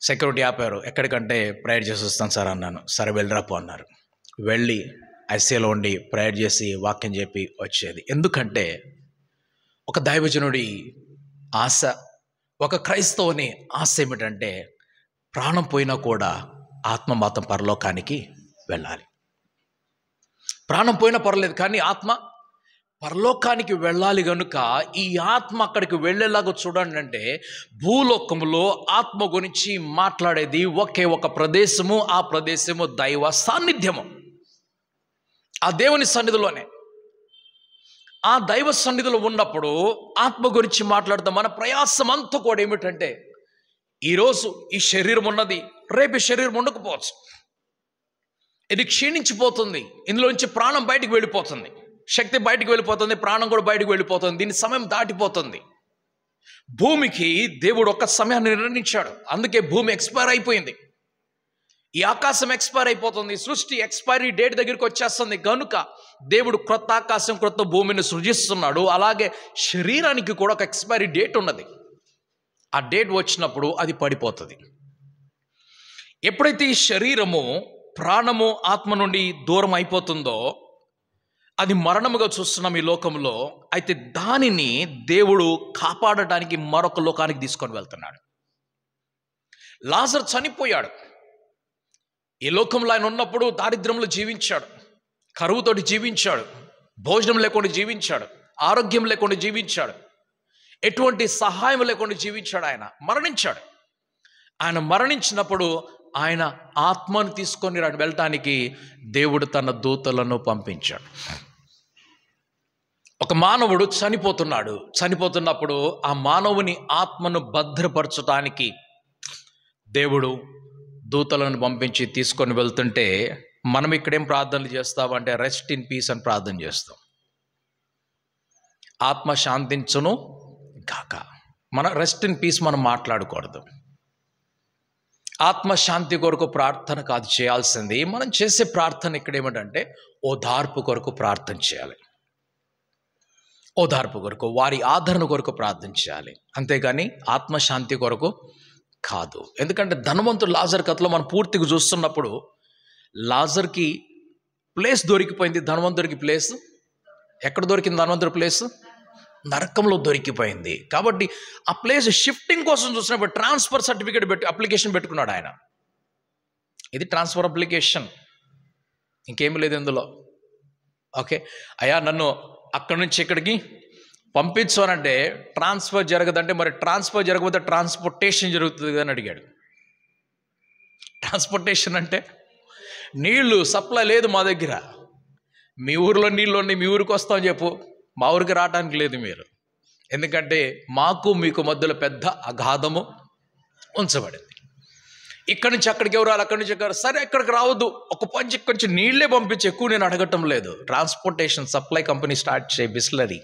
సెక్యూరిటీ ఆపారు. ఎక్కడికంటే ప్రేయర్ చేసి వస్తాను సార్ అన్నాను. సరే వెళ్ళిరాపో అన్నారు. వెళ్ళి ఐసీలో ఉండి ప్రేయర్ చేసి వాక్యం చెప్పి వచ్చేది. ఎందుకంటే ఒక దైవజనుడి ఆశ, ఒక క్రైస్తవుని ఆశ ఏమిటంటే ప్రాణం పోయినా కూడా ఆత్మ మాత్రం పరలోకానికి వెళ్ళాలి. ప్రాణం పోయినా పర్లేదు, కానీ ఆత్మ పరలోకానికి వెళ్ళాలి. కనుక ఈ ఆత్మ అక్కడికి వెళ్ళేలాగా చూడండి. అంటే భూలోకంలో ఆత్మ గురించి మాట్లాడేది ఒకే ఒక ప్రదేశము, ఆ ప్రదేశము దైవ సాన్నిధ్యము. ఆ దేవుని సన్నిధిలోనే, ఆ దైవ సన్నిధిలో ఉన్నప్పుడు ఆత్మ గురించి మాట్లాడతాం. మన ప్రయాసం అంతా కూడా ఏమిటంటే ఈరోజు ఈ శరీరం ఉన్నది, రేపు ఈ శరీరం ఉండకపోవచ్చు. ఇది క్షీణించిపోతుంది, ఇందులోంచి ప్రాణం బయటికి వెళ్ళిపోతుంది, శక్తి బయటికి వెళ్ళిపోతుంది, ప్రాణం కూడా బయటికి వెళ్ళిపోతుంది, దీని సమయం దాటిపోతుంది. భూమికి దేవుడు ఒక సమయాన్ని నిర్ణయించాడు, అందుకే భూమి ఎక్స్పైర్ అయిపోయింది. ఈ ఆకాశం ఎక్స్పైర్ అయిపోతుంది, సృష్టి ఎక్స్పైరీ డేట్ దగ్గరికి వచ్చేస్తుంది. కనుక దేవుడు క్రొత్త ఆకాశం క్రొత్త భూమిని సృజిస్తున్నాడు. అలాగే శరీరానికి కూడా ఒక ఎక్స్పైరీ డేట్ ఉన్నది. ఆ డేట్ వచ్చినప్పుడు అది పడిపోతుంది. ఎప్పుడైతే ఈ శరీరము ప్రాణము ఆత్మ నుండి దూరం అయిపోతుందో అది మరణముగా చూస్తున్నాం ఈ లోకంలో. అయితే దానిని దేవుడు కాపాడటానికి మరొక లోకానికి తీసుకొని వెళ్తున్నాడు. లాజరు చనిపోయాడు. ఈ లోకంలో ఆయన ఉన్నప్పుడు దారిద్ర్యంలో జీవించాడు, కరువుతోటి జీవించాడు, భోజనం లేకుండా జీవించాడు, ఆరోగ్యం లేకుండా జీవించాడు, ఎటువంటి సహాయం లేకుండా జీవించాడు. ఆయన మరణించాడు. ఆయన మరణించినప్పుడు ఆయన ఆత్మను తీసుకొని వెళ్ళటానికి దేవుడు తన దూతలను పంపించాడు. ఒక మానవుడు చనిపోతున్నప్పుడు ఆ మానవుని ఆత్మను భద్రపరచడానికి దేవుడు దూతలను పంపించి తీసుకొని వెళ్తుంటే మనం ఇక్కడేం ప్రార్థనలు చేస్తామంటే రెస్ట్ ఇన్ పీస్ అని ప్రార్థన చేస్తాం. ఆత్మ శాంతించును గాక. మన రెస్ట్ ఇన్ పీస్ మనం మాట్లాడకూడదు. ఆత్మశాంతి కొరకు ప్రార్థన కాదు చేయాల్సింది. మనం చేసే ప్రార్థన ఇక్కడ ఏమిటంటే ఓదార్పు కొరకు ప్రార్థన చేయాలి. ఓదార్పు కొరకు, వారి ఆదరణ కొరకు ప్రార్థన చేయాలి, అంతేగాని ఆత్మశాంతి కొరకు కాదు. ఎందుకంటే ధనవంతుడు లాజర్ కథలో మనం పూర్తిగా చూస్తున్నప్పుడు లాజర్కి ప్లేస్ దొరికిపోయింది, ధనవంతుడికి ప్లేస్ ఎక్కడ దొరికింది? ధనవంతుడి ప్లేస్ నరకంలో దొరికిపోయింది. కాబట్టి ఆ ప్లేస్ షిఫ్టింగ్ కోసం చూసినప్పుడు ట్రాన్స్ఫర్ సర్టిఫికేట్ అప్లికేషన్ పెట్టుకున్నాడు ఆయన. ఇది ట్రాన్స్ఫర్ అప్లికేషన్, ఇంకేం లేదు ఇందులో. ఓకే, అయ్యా నన్ను అక్కడి నుంచి ఇక్కడికి పంపించు అనంటే ట్రాన్స్ఫర్ జరగదంటే, మరి ట్రాన్స్ఫర్ జరగకపోతే ట్రాన్స్పోర్టేషన్ జరుగుతుంది అని అడిగాడు. ట్రాన్స్పోర్టేషన్ అంటే నీళ్లు సప్లై లేదు మా దగ్గర, మీ ఊరిలో నీళ్ళు ఉన్నాయి, మీ ఊరికి వస్తామని చెప్పు, మా ఊరికి రావడానికి లేదు మీరు, ఎందుకంటే మాకు మీకు మధ్యలో పెద్ద అగాధము ఉంచబడింది. ఇక్కడి నుంచి అక్కడికి ఎవరు రాలి, అక్కడి నుంచి ఎక్కడ, సరే ఎక్కడికి రావద్దు, ఒక పంచి కొంచెం నీళ్లే పంపించి, ఎక్కువ నేను అడగటం లేదు. ట్రాన్స్పోర్టేషన్ సప్లై కంపెనీ స్టార్ట్ చేయి, బిస్లరీ.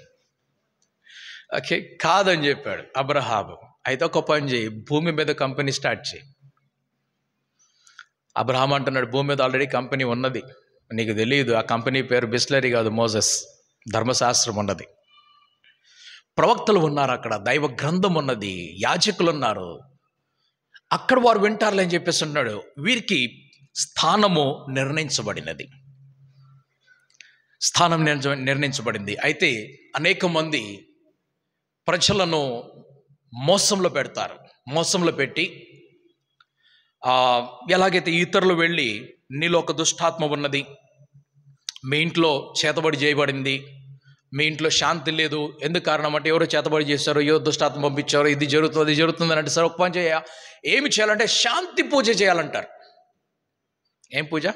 ఓకే, కాదని చెప్పాడు అబ్రహాము. అయితే ఒక పని చేయి, భూమి మీద కంపెనీ స్టార్ట్ చేయి. అబ్రహాం అంటున్నాడు, భూమి మీద ఆల్రెడీ కంపెనీ ఉన్నది, నీకు తెలియదు. ఆ కంపెనీ పేరు బిస్లరీ కాదు, మోసెస్. ధర్మశాస్త్రం ఉన్నది, ప్రవక్తలు ఉన్నారు, అక్కడ దైవ గ్రంథం ఉన్నది, యాజకులు ఉన్నారు, అక్కడ వారు వింటారులే అని చెప్పేసి ఉన్నాడు. వీరికి స్థానము నిర్ణయించబడినది, స్థానం నిర్ణయించబడింది. అయితే అనేక మంది ప్రజలను మోసంలో పెడతారు. మోసంలో పెట్టి ఎలాగైతే ఇతరులు వెళ్ళి నీలో ఒక దుష్టాత్మ ఉన్నది, మీ ఇంట్లో చేతబడి చేయబడింది, మీ ఇంట్లో శాంతి లేదు, ఎందుకు కారణం అంటే ఎవరో చేతబడి చేశారు, ఏదో దుష్టాత్మ పంపించారు, ఇది జరుగుతుంది అది జరుగుతుంది అని అంటే, సరే ఒక పని ఏమి చేయాలంటే శాంతి పూజ చేయాలంటారు. ఏం పూజ?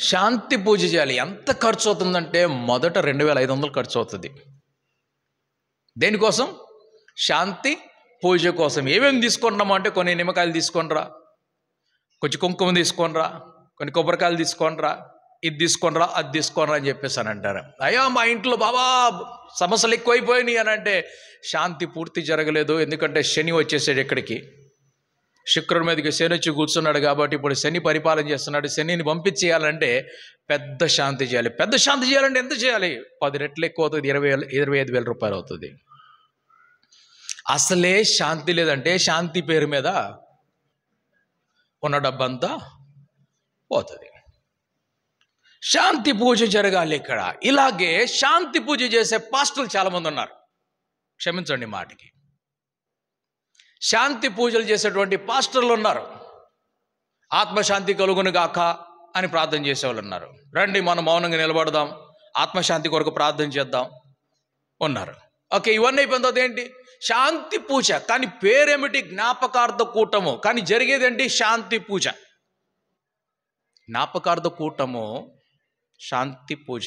శాంతి పూజ చేయాలి. ఎంత ఖర్చు అవుతుందంటే మొదట 2500 ఖర్చు అవుతుంది. దేనికోసం? శాంతి పూజ కోసం. ఏమేమి తీసుకుంటున్నామో అంటే కొన్ని నిమ్మకాయలు తీసుకొనిరా, కొంచెం కుంకుమ తీసుకొనిరా, కొన్ని కొబ్బరికాయలు తీసుకొనిరా, ఇది తీసుకొనిరా, అది తీసుకొనిరా అని చెప్పేసి అని అంటారు. అయ్యా మా ఇంట్లో బాబా సమస్యలు ఎక్కువైపోయినాయి అని అంటే శాంతి పూర్తి జరగలేదు. ఎందుకంటే శని వచ్చేసాడు ఇక్కడికి, శుక్రుడి మీదకి శని వచ్చి కూర్చున్నాడు కాబట్టి ఇప్పుడు శని పరిపాలన చేస్తున్నాడు. శనిని పంపించేయాలంటే పెద్ద శాంతి చేయాలి. పెద్ద శాంతి చేయాలంటే ఎంత చేయాలి? 10 రెట్లు ఎక్కువ అవుతుంది, 25,000 రూపాయలు అవుతుంది. అసలే శాంతి లేదంటే శాంతి పేరు మీద ఉన్న డబ్బంతా పోతుంది. శాంతి పూజ జరగాలి ఇక్కడ. ఇలాగే శాంతి పూజ చేసే పాస్టర్లు చాలామంది ఉన్నారు, క్షమించండి మాటకి. శాంతి పూజలు చేసేటువంటి పాస్టర్లు ఉన్నారు. ఆత్మశాంతి కలుగును గాక అని ప్రార్థన చేసేవాళ్ళు ఉన్నారు. రండి మనం మౌనంగా నిలబడదాం, ఆత్మశాంతి కొరకు ప్రార్థన చేద్దాం ఉన్నారు. ఓకే, ఇవన్నీ అయిపోయిన తర్వాత ఏంటి? శాంతి పూజ. కానీ పేరేమిటి? జ్ఞాపకార్థ కూటము. కానీ జరిగేది ఏంటి? శాంతి పూజ. జ్ఞాపకార్థ కూటము, శాంతి పూజ.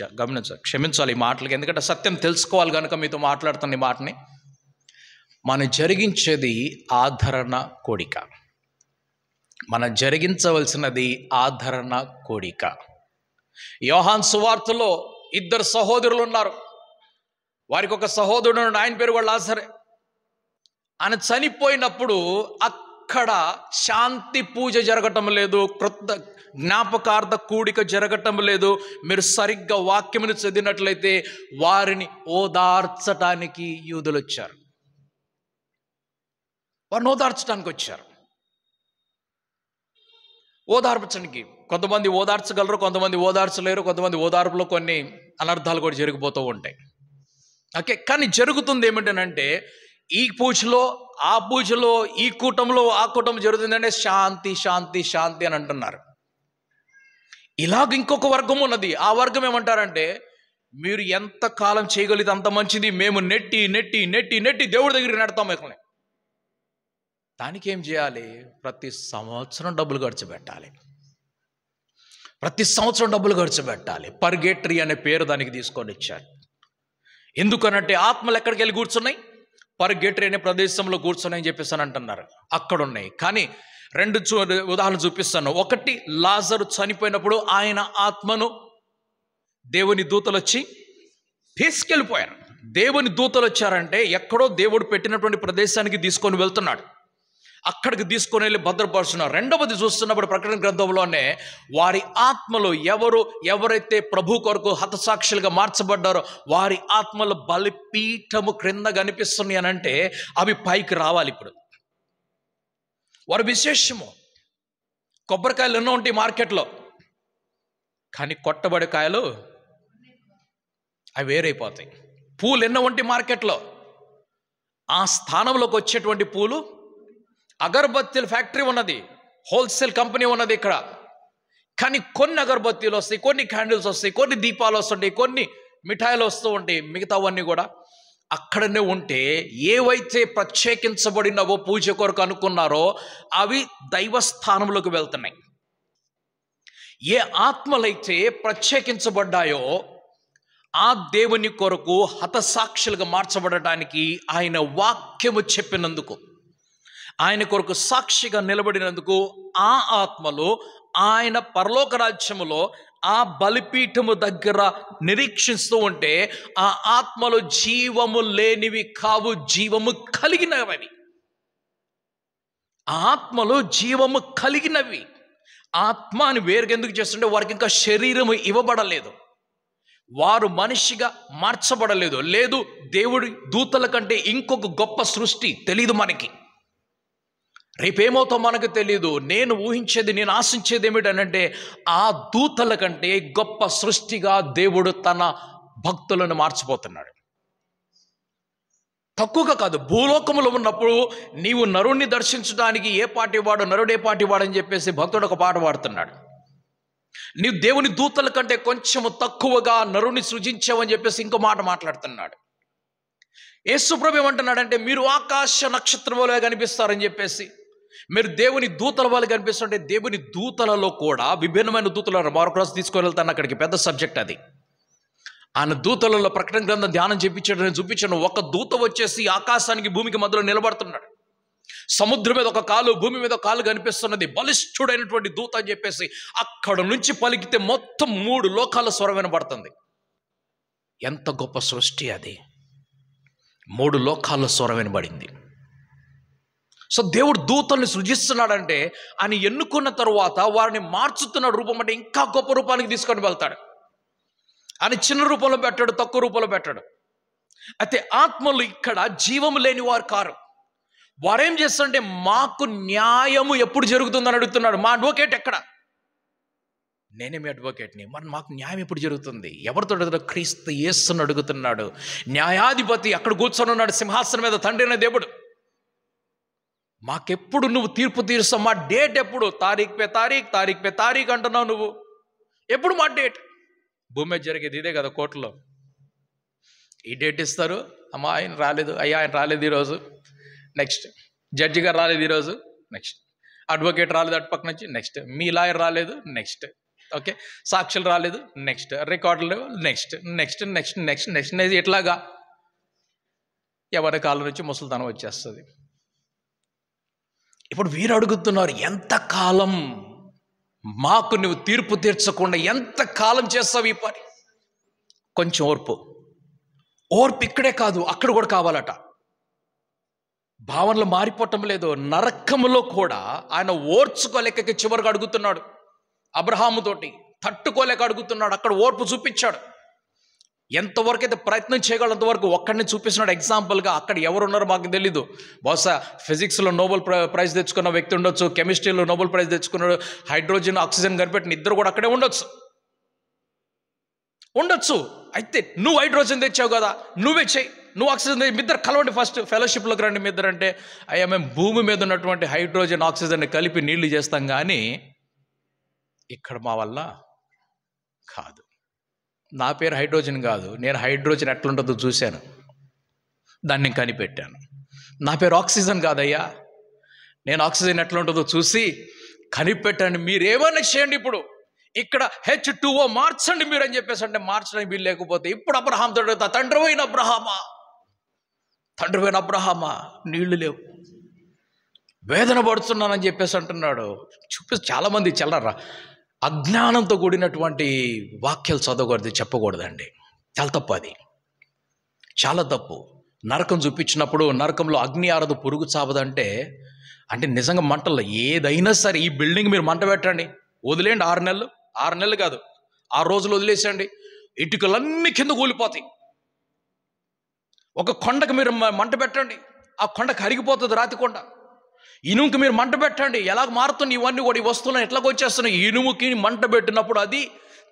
క్షమించాలి ఈ మాటలకి, ఎందుకంటే సత్యం తెలుసుకోవాలి కనుక మీతో మాట్లాడుతున్న ఈ మాటని. మనం జరిగించేది ఆదరణ కోడిక. మనం జరిగించవలసినది ఆదరణ కూడిక. యోహాన్ సువార్తలో ఇద్దరు సహోదరులు ఉన్నారు. వారికి ఒక సహోదరుడు, ఆయన పేరు కూడా లాజరే. ఆయన చనిపోయినప్పుడు అక్కడ శాంతి పూజ జరగటం లేదు, క్రొత్త జ్ఞాపకార్థ కూడిక జరగటం లేదు. మీరు సరిగ్గా వాక్యమును చదివినట్లయితే వారిని ఓదార్చటానికి యూదులు వచ్చారు. వారిని ఓదార్చడానికి వచ్చారు. ఓదార్చడానికి కొంతమంది ఓదార్చగలరు, కొంతమంది ఓదార్చలేరు, కొంతమంది ఓదార్పులో కొన్ని అనర్థాలు కూడా జరిగిపోతూ ఉంటాయి. ఓకే, కానీ జరుగుతుంది ఏమిటంటే ఈ పూజలో ఆ పూజలో, ఈ కూటంలో ఆ కూటం జరుగుతుందంటే శాంతి శాంతి శాంతి అని అంటున్నారు. ఇలాగ ఇంకొక వర్గం ఉన్నది. ఆ వర్గం ఏమంటారంటే, మీరు ఎంత కాలం చేయగలిగితే అంత మంచిది, మేము నెట్టి నెట్టి నెట్టి నెట్టి దేవుడి దగ్గరికి నెడతాం. ఇక్కడ దానికి ఏం చేయాలి? ప్రతి సంవత్సరం డబ్బులు ఖర్చు పెట్టాలి. ప్రతి సంవత్సరం డబ్బులు ఖర్చు పెట్టాలి. పర్గేటరీ అనే పేరు దానికి తీసుకొని ఇచ్చారు. ఎందుకనంటే ఆత్మలు ఎక్కడికి వెళ్ళి కూర్చున్నాయి? పర్గేటరీ అనే ప్రదేశంలో కూర్చున్నాయని చెప్పేసి అని అంటున్నారు. అక్కడ ఉన్నాయి. కానీ రెండు ఉదాహరణ చూపిస్తాను. ఒకటి, లాజరు చనిపోయినప్పుడు ఆయన ఆత్మను దేవుని దూతలు వచ్చి తీసుకెళ్ళిపోయారు. దేవుని దూతలు వచ్చారంటే ఎక్కడో దేవుడు పెట్టినటువంటి ప్రదేశానికి తీసుకొని వెళ్తున్నాడు. అక్కడికి తీసుకొని వెళ్ళి భద్రపరుచున్నారు. రెండవది చూస్తున్నప్పుడు ప్రకటన గ్రంథంలోనే వారి ఆత్మలు ఎవరైతే ప్రభు కొరకు హతసాక్షులుగా మార్చబడ్డారో వారి ఆత్మలు బలిపీఠము క్రింద కనిపిస్తున్నాయి అని అంటే అవి పైకి రావాలి. ఇప్పుడు వారి విశేషము. కొబ్బరికాయలు ఎన్నో ఉంటాయి మార్కెట్లో, కానీ కొట్టబడే కాయలు అవి వేరైపోతాయి. పూలు ఎన్నో ఉంటాయి మార్కెట్లో, ఆ స్థానంలోకి వచ్చేటువంటి పూలు అగరబత్తీల ఫ్యాక్టరీ ఉన్నది, హోల్సేల్ కంపెనీ ఉన్నది ఇక్కడ. కానీ కొన్ని అగరబత్తీలు వస్తాయి, కొన్ని క్యాండిల్స్ వస్తాయి, కొన్ని దీపాలు వస్తుంటాయి, కొన్ని మిఠాయిలు వస్తూ ఉంటాయి. మిగతావన్నీ కూడా అక్కడనే ఉంటే ఏవైతే ప్రత్యేకించబడినవో పూజ కొరకు అనుకున్నారో అవి దైవస్థానంలోకి వెళ్తున్నాయి. ఏ ఆత్మలైతే ప్రత్యేకించబడ్డాయో ఆ దేవుని కొరకు హతసాక్షులుగా మార్చబడటానికి ఆయన వాక్యము చెప్పినందుకు, ఆయన కొరకు సాక్షిగా నిలబడినందుకు ఆ ఆత్మలు ఆయన పరలోక రాజ్యములో ఆ బలిపీఠము దగ్గర నిరీక్షిస్తూ ఉంటే ఆ ఆత్మలు జీవము లేనివి కావు, జీవము కలిగినవి. ఆత్మలు జీవము కలిగినవి. ఆత్మ అని వేరుగా ఎందుకు చేస్తుంటే వారికి ఇంకా శరీరము ఇవ్వబడలేదు, వారు మనిషిగా మార్చబడలేదు. లేదు, దేవుడి దూతల కంటే ఇంకొక గొప్ప సృష్టి తెలియదు మనకి. రేపేమవుతో మనకు తెలియదు. నేను ఊహించేది, నేను ఆశించేది ఏమిటనంటే ఆ దూతల కంటే గొప్ప సృష్టిగా దేవుడు తన భక్తులను మార్చిపోతున్నాడు. తక్కువగా కాదు, భూలోకములో ఉన్నప్పుడు నీవు నరుణ్ణి దర్శించడానికి ఏ పాటి వాడు, నరుడే పాటి వాడని చెప్పేసి భక్తుడు ఒక పాట పాడుతున్నాడు. నీవు దేవుని దూతల కంటే కొంచెము తక్కువగా నరుని సృజించావని చెప్పేసి ఇంకో మాట మాట్లాడుతున్నాడు. యేసుప్రభు ఏమంటున్నాడంటే మీరు ఆకాశ నక్షత్రం వలె కనిపిస్తారని చెప్పేసి, మీరు దేవుని దూతల వల్ల కనిపిస్తుంటే దేవుని దూతలలో కూడా విభిన్నమైన దూతలు. మరొక రోజు తీసుకొని వెళ్తాను అక్కడికి, పెద్ద సబ్జెక్ట్ అది. ఆయన దూతలలో ప్రకటన గ్రంథం ధ్యానం చూపించాను. ఒక దూత వచ్చేసి ఆకాశానికి భూమికి మధ్యలో నిలబడుతున్నాడు. సముద్రం మీద ఒక కాలు, భూమి మీద ఒక కాలు కనిపిస్తున్నది. బలిష్ఠుడైనటువంటి దూత అని చెప్పేసి అక్కడ నుంచి పలికితే మొత్తం 3 లోకాల స్వరం వినబడుతుంది. ఎంత గొప్ప సృష్టి అది! 3 లోకాల స్వరం వినబడింది. సో దేవుడు దూతల్ని సృజిస్తున్నాడంటే ఆయన ఎన్నుకున్న తరువాత వారిని మార్చుతున్న రూపం అంటే ఇంకా గొప్ప రూపానికి తీసుకొని వెళ్తాడు. ఆయన చిన్న రూపంలో పెట్టాడు, తక్కువ రూపంలో పెట్టాడు. అయితే ఆత్మలు ఇక్కడ జీవము లేని వారు కారు. వారేం చేస్తారంటే మాకు న్యాయము ఎప్పుడు జరుగుతుందని అడుగుతున్నాడు. మా అడ్వకేట్ ఎక్కడ? నేనే మీ అడ్వకేట్ని. మరి మాకు న్యాయం ఎప్పుడు జరుగుతుంది? ఎవరితో అడుగుతాడు? క్రీస్తు యేసుని అడుగుతున్నాడు. న్యాయాధిపతి అక్కడ కూర్చొని ఉన్నాడు సింహాసనం మీద, తండ్రి అనే దేవుడు. మాకెప్పుడు నువ్వు తీర్పు తీరుస్తావు? మా డేట్ ఎప్పుడు? తారీఖు పే తారీఖు అంటున్నావు నువ్వు. ఎప్పుడు మా డేట్? భూమి మీద జరిగేది ఇదే కదా, కోర్టులో ఈ డేట్ ఇస్తారు. అమ్మా ఆయన రాలేదు, అయ్యా ఆయన రాలేదు ఈరోజు, నెక్స్ట్. జడ్జి గారు రాలేదు ఈరోజు, నెక్స్ట్. అడ్వకేట్ రాలేదు అటు పక్క నుంచి, నెక్స్ట్. మీ లాయర్ రాలేదు, నెక్స్ట్. ఓకే, సాక్షులు రాలేదు, నెక్స్ట్. రికార్డులు, next next next next next. ఇట్లాగా ఎవరి కాలం నుంచి ముసలితనం వచ్చేస్తుంది. ఇప్పుడు వీరు అడుగుతున్నారు, ఎంతకాలం మాకు నువ్వు తీర్పు తీర్చకుండా ఎంతకాలం చేస్తావు ఈ పని? కొంచెం ఓర్పు. ఓర్పు ఇక్కడే కాదు, అక్కడ కూడా కావాలట. భావనలు మారిపోవటం లేదు. నరకములో కూడా ఆయన ఓర్చుకోలేక చివరికి అడుగుతున్నాడు. అబ్రహాముతోటి తట్టుకోలేక అడుగుతున్నాడు. అక్కడ ఓర్పు చూపించాడు. ఎంతవరకు అయితే ప్రయత్నం చేయగలరు అంతవరకు ఒక్కడిని చూపిస్తున్నాడు ఎగ్జాంపుల్గా. అక్కడ ఎవరున్నారో మాకు తెలీదు. బహుశా ఫిజిక్స్లో నోబెల్ ప్రైజ్ తెచ్చుకున్న వ్యక్తి ఉండొచ్చు, కెమిస్ట్రీలో నోబెల్ ప్రైజ్ తెచ్చుకున్నాడు, హైడ్రోజన్ ఆక్సిజన్ కనిపెట్టిన ఇద్దరు కూడా అక్కడే ఉండొచ్చు. అయితే నువ్వు హైడ్రోజన్ తెచ్చావు కదా, నువ్వే చెయ్యి, నువ్వు ఆక్సిజన్ తెచ్చి, మీ ఇద్దరు కలవండి, ఫస్ట్ ఫెలోషిప్లోకి రండి మీ ఇద్దరు అంటే, అయ్యా మేము భూమి మీద ఉన్నటువంటి హైడ్రోజన్ ఆక్సిజన్ని కలిపి నీళ్లు చేస్తాం కానీ ఇక్కడ మా వల్ల కాదు. నా పేరు హైడ్రోజన్ కాదు, నేను హైడ్రోజన్ ఎట్లుంటుందో చూశాను, దాన్ని నేను కనిపెట్టాను. నా పేరు ఆక్సిజన్ కాదయ్యా, నేను ఆక్సిజన్ ఎట్లుంటుందో చూసి కనిపెట్టాను. మీరేమైనా చేయండి, ఇప్పుడు ఇక్కడ H2O మార్చండి మీరు అని చెప్పేసి అంటే మార్చడానికి వీలు లేకపోతే ఇప్పుడు అబ్రహాం అడుగుతా, తండ్రివైన అబ్రహామా నీళ్లు లేవు, వేదన పడుతున్నానని చెప్పేసి అంటున్నాడు. చాలామంది చల్లరా అజ్ఞానంతో కూడినటువంటి వాక్యాలు చదవకూడదు, చెప్పకూడదండి. చాలా తప్పు, అది చాలా తప్పు. నరకం చూపించినప్పుడు నరకంలో అగ్ని ఆరదు పురుగు చావదంటే అంటే నిజంగా మంటల్లో ఏదైనా సరే, ఈ బిల్డింగ్ మీరు మంట పెట్టండి, వదిలేండి 6 నెలలు కాదు 6 రోజులు వదిలేసండి, ఇటుకలన్నీ కింద కూలిపోతాయి. ఒక కొండకు మీరు మంట పెట్టండి, ఆ కొండ కరిగిపోతుంది, రాతి కొండ. ఇనుముకి మీరు మంట పెట్టండి, ఎలాగ మారుతుంది ఇవన్నీ కూడా, ఈ వస్తువులను ఎట్లాగ వచ్చేస్తున్నాయి. ఇనుముకి మంట పెట్టినప్పుడు అది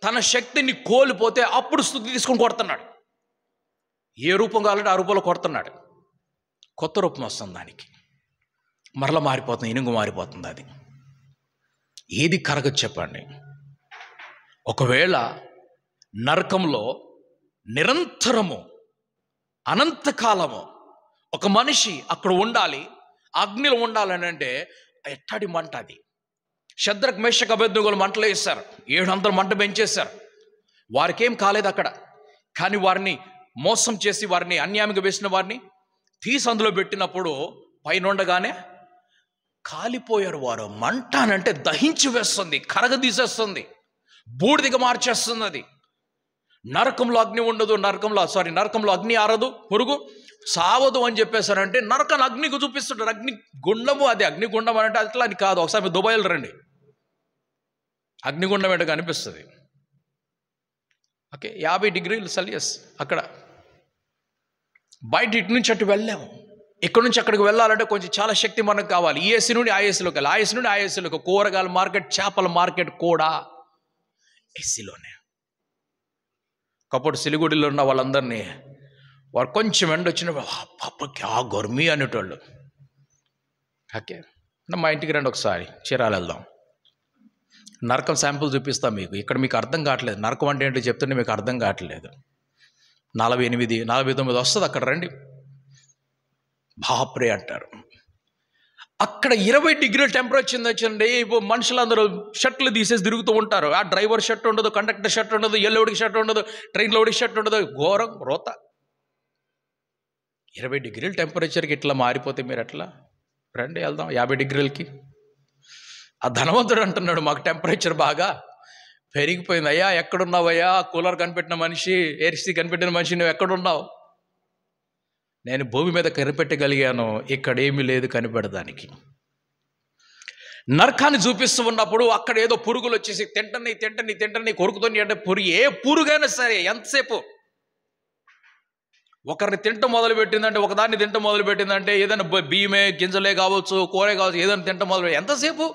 తన శక్తిని కోల్పోతే అప్పుడు స్తుతి తీసుకొని కొడుతున్నాడు. ఏ రూపం కావాలంటే ఆ రూపంలో కొడుతున్నాడు. కొత్త రూపం వస్తుంది దానికి, మరలా మారిపోతుంది, ఇనుము మారిపోతుంది. అది ఏది కరగదు చెప్పండి? ఒకవేళ నరకంలో నిరంతరము అనంతకాలము ఒక మనిషి అక్కడ ఉండాలి, అగ్నిలో ఉండాలని అంటే ఎట్టడి మంట అది. శద్రక్ మేషక్ అబేద్నెగోలు మంటలో వేస్తారు, 700 మంట పెంచేశారు, వారికి ఏం కాలేదు అక్కడ. కానీ వారిని మోసం చేసి వారిని అన్యాయంగా వేసిన వారిని తీసి అందులో పెట్టినప్పుడు పైన ఉండగానే కాలిపోయారు వారు. మంట అంటే దహించి వేస్తుంది, కరగదీసేస్తుంది, బూడిదిగా మార్చేస్తుంది. అది నరకంలో అగ్ని ఉండదు, నరకంలో అగ్ని ఆరదు, పురుగు సావదు అని చెప్పేశారంటే నరకాన్ని అగ్నికి చూపిస్తుంటారు. అగ్నిగుండము, అది అగ్నిగుండం అంటే అట్లా అని కాదు. ఒకసారి మీరు దుబాయ్లో రండి, అగ్నిగుండం ఏంటో కనిపిస్తుంది. ఓకే, 50 డిగ్రీలు సెల్సియస్ అక్కడ. బయట ఇటు నుంచి అటు వెళ్ళాము, ఇక్కడ నుంచి అక్కడికి వెళ్ళాలంటే కొంచెం చాలా శక్తి మనకు కావాలి. ఈ ఏసీ నుండి ఆ ఏసీలోకి వెళ్ళాలి, ఆ ఏసీ నుండి ఆ ఏసీలోకి. కూరగాయల మార్కెట్, చేపల మార్కెట్ కూడా ఏసీలోనే. కప్పుడు సిలిగుడిలో ఉన్న వాళ్ళందరినీ వారు కొంచెం ఎండ వచ్చినప్పుడు పాపకి ఆ గర్మీ అనేటోళ్ళు. ఓకే, మా ఇంటికి రండి ఒకసారి, చీరాలు వెళ్దాం, నరకం శాంపుల్ చూపిస్తాం మీకు. ఇక్కడ మీకు అర్థం కావట్లేదు, నరకం అంటే ఏంటో చెప్తుంటే మీకు అర్థం కావట్లేదు. 48, 49 వస్తుంది, అక్కడ రండి. బాప్రే అంటారు. అక్కడ 20 డిగ్రీల టెంపరేచర్ వచ్చిందండి. మనుషులందరూ షర్ట్లు తీసేసి తిరుగుతూ ఉంటారు. ఆ డ్రైవర్ షర్ట్ ఉండదు, కండక్టర్ షర్ట్ ఉండదు, ఎల్లోడికి షర్ట్ ఉండదు, ట్రైన్లోడికి షర్ట్ ఉండదు, ఘోరం రోత. 20 డిగ్రీల టెంపరేచర్కి ఇట్లా మారిపోతే మీరు ఎట్లా? రండి వెళ్దాం 50 డిగ్రీలకి. ఆ ధనవంతుడు అంటున్నాడు, మాకు టెంపరేచర్ బాగా పెరిగిపోయింది. అయ్యా ఎక్కడున్నావయ్యా? కూలర్ కనిపెట్టిన మనిషి, ఏసీ కనిపెట్టిన మనిషి, నువ్వు ఎక్కడున్నావు? నేను భూమి మీద కనిపెట్టగలిగాను, ఇక్కడ ఏమీ లేదు కనిపెడడానికి. నరకాన్ని చూపిస్తూ ఉన్నప్పుడు అక్కడ ఏదో పురుగులు వచ్చేసి తింటని కొరుకుతుంది. అంటే ఏ పురుగైనా సరే ఎంతసేపు ఒకరిని తింటం మొదలు పెట్టిందంటే, ఒకదాన్ని తింటం మొదలు పెట్టిందంటే, ఏదైనా బియ్యమే గింజలే కావచ్చు, కూరే కావచ్చు, ఏదైనా తింటం మొదలు ఎంతసేపు?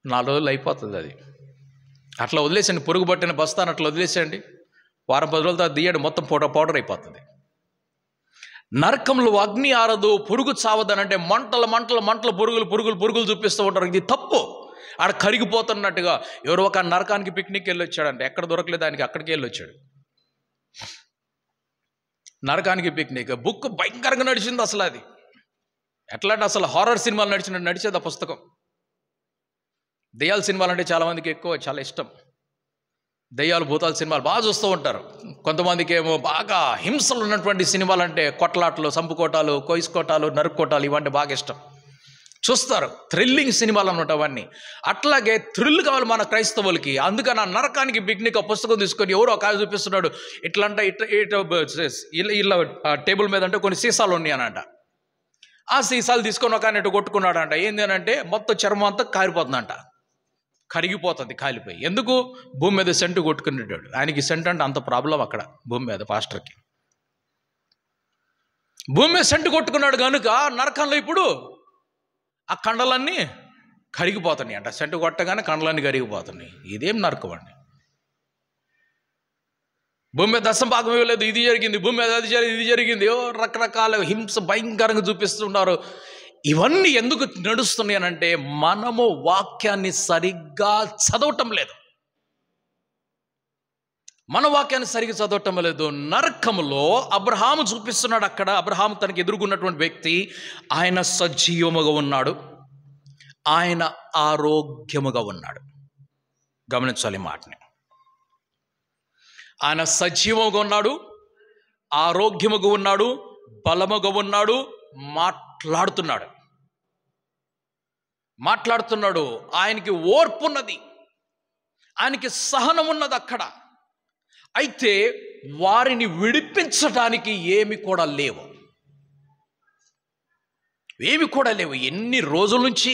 4 రోజులు అయిపోతుంది. అది అట్లా వదిలేసండి, పురుగు పట్టిన బస్తాను అట్లా వదిలేసేయండి, వారం 10 రోజుల తర్వాత తీయండి, మొత్తం పౌడర్ అయిపోతుంది. నరకంలో అగ్ని ఆరదు, పురుగు చావదనంటే మంటలు పురుగులు చూపిస్తూ ఉంటారు. ఇది తప్పు. ఆడ కరిగిపోతున్నట్టుగా. ఎవరో ఒక నరకానికి పిక్నిక్ వెళ్ళి వచ్చాడంటే, ఎక్కడ దొరకలేదు దానికి, అక్కడికి వెళ్ళి వచ్చాడు నరకానికి పిక్నిక్. బుక్ భయంకరంగా నడిచింది అసలు. అది ఎట్లా అంటే అసలు హారర్ సినిమాలు నడిచేది ఆ పుస్తకం. దెయ్యాల సినిమాలు అంటే చాలామందికి చాలా ఇష్టం. దెయ్యాలు భూతాల సినిమాలు బాగా చూస్తూ ఉంటారు. కొంతమందికి ఏమో బాగా హింసలు ఉన్నటువంటి సినిమాలు అంటే కొట్లాటలు, సంపుకోటాలు, కోయిసుకోటాలు, నరుక్కోటాలు ఇవంటే బాగా ఇష్టం. చూస్తారు. థ్రిల్లింగ్ సినిమాలు అన్నమాట అవన్నీ. అట్లాగే థ్రిల్ కావాలి మన క్రైస్తవులకి. అందుకని ఆ నరకానికి బిగ్నిక్ పుస్తకం తీసుకొని ఎవరో ఒక ఆయన చూపిస్తున్నాడు, ఇట్లా ఇలా టేబుల్ మీద అంటే కొన్ని సీసాలు ఉన్నాయనంట. ఆ సీసాలు తీసుకొని ఒక ఆయన కొట్టుకున్నాడు అంట. ఏంది అని అంటే మొత్తం చర్మం అంతా కారిపోతుందంట, కరిగిపోతుంది కాలిపోయి. ఎందుకు? భూమి మీద సెంటు కొట్టుకునేటాడు. ఆయనకి సెంటు అంటే అంత ప్రాబ్లం అక్కడ భూమి మీద పాస్టర్కి. భూమి మీద సెంటు కొట్టుకున్నాడు కనుక నరకంలో ఇప్పుడు ఆ కండలన్నీ కరిగిపోతున్నాయి అంట. సెంటు కొట్టగానే కండలన్నీ కరిగిపోతున్నాయి. ఇదేం నరకం అండి? భూమి మీద దశం భాగం ఇవ్వలేదు, ఇది జరిగింది, భూమి మీద అది జరిగింది, ఇది జరిగింది, రకరకాల హింస భయంకరంగా చూపిస్తున్నారు. ఇవన్నీ ఎందుకు నడుస్తున్నాయి అనంటే మనము వాక్యాన్ని సరిగ్గా చదవటం లేదు. మన వాక్యాన్ని సరిగ్గా చదవటం లేదు. నరకములో అబ్రహాము చూపిస్తున్నాడు. అక్కడ అబ్రహాము తనకి ఎదురుగున్నటువంటి వ్యక్తి, ఆయన సజీవముగా ఉన్నాడు, ఆయన ఆరోగ్యముగా ఉన్నాడు. గమనించాలి మాటని. ఆయన సజీవముగా ఉన్నాడు, ఆరోగ్యముగా ఉన్నాడు, బలముగా ఉన్నాడు, మాట్లాడుతున్నాడు. ఆయనకి ఓర్పు ఉన్నది, ఆయనకి సహనం ఉన్నది అక్కడ. అయితే వారిని విడిపించడానికి ఏమి కూడా లేవు. ఎన్ని రోజుల నుంచి,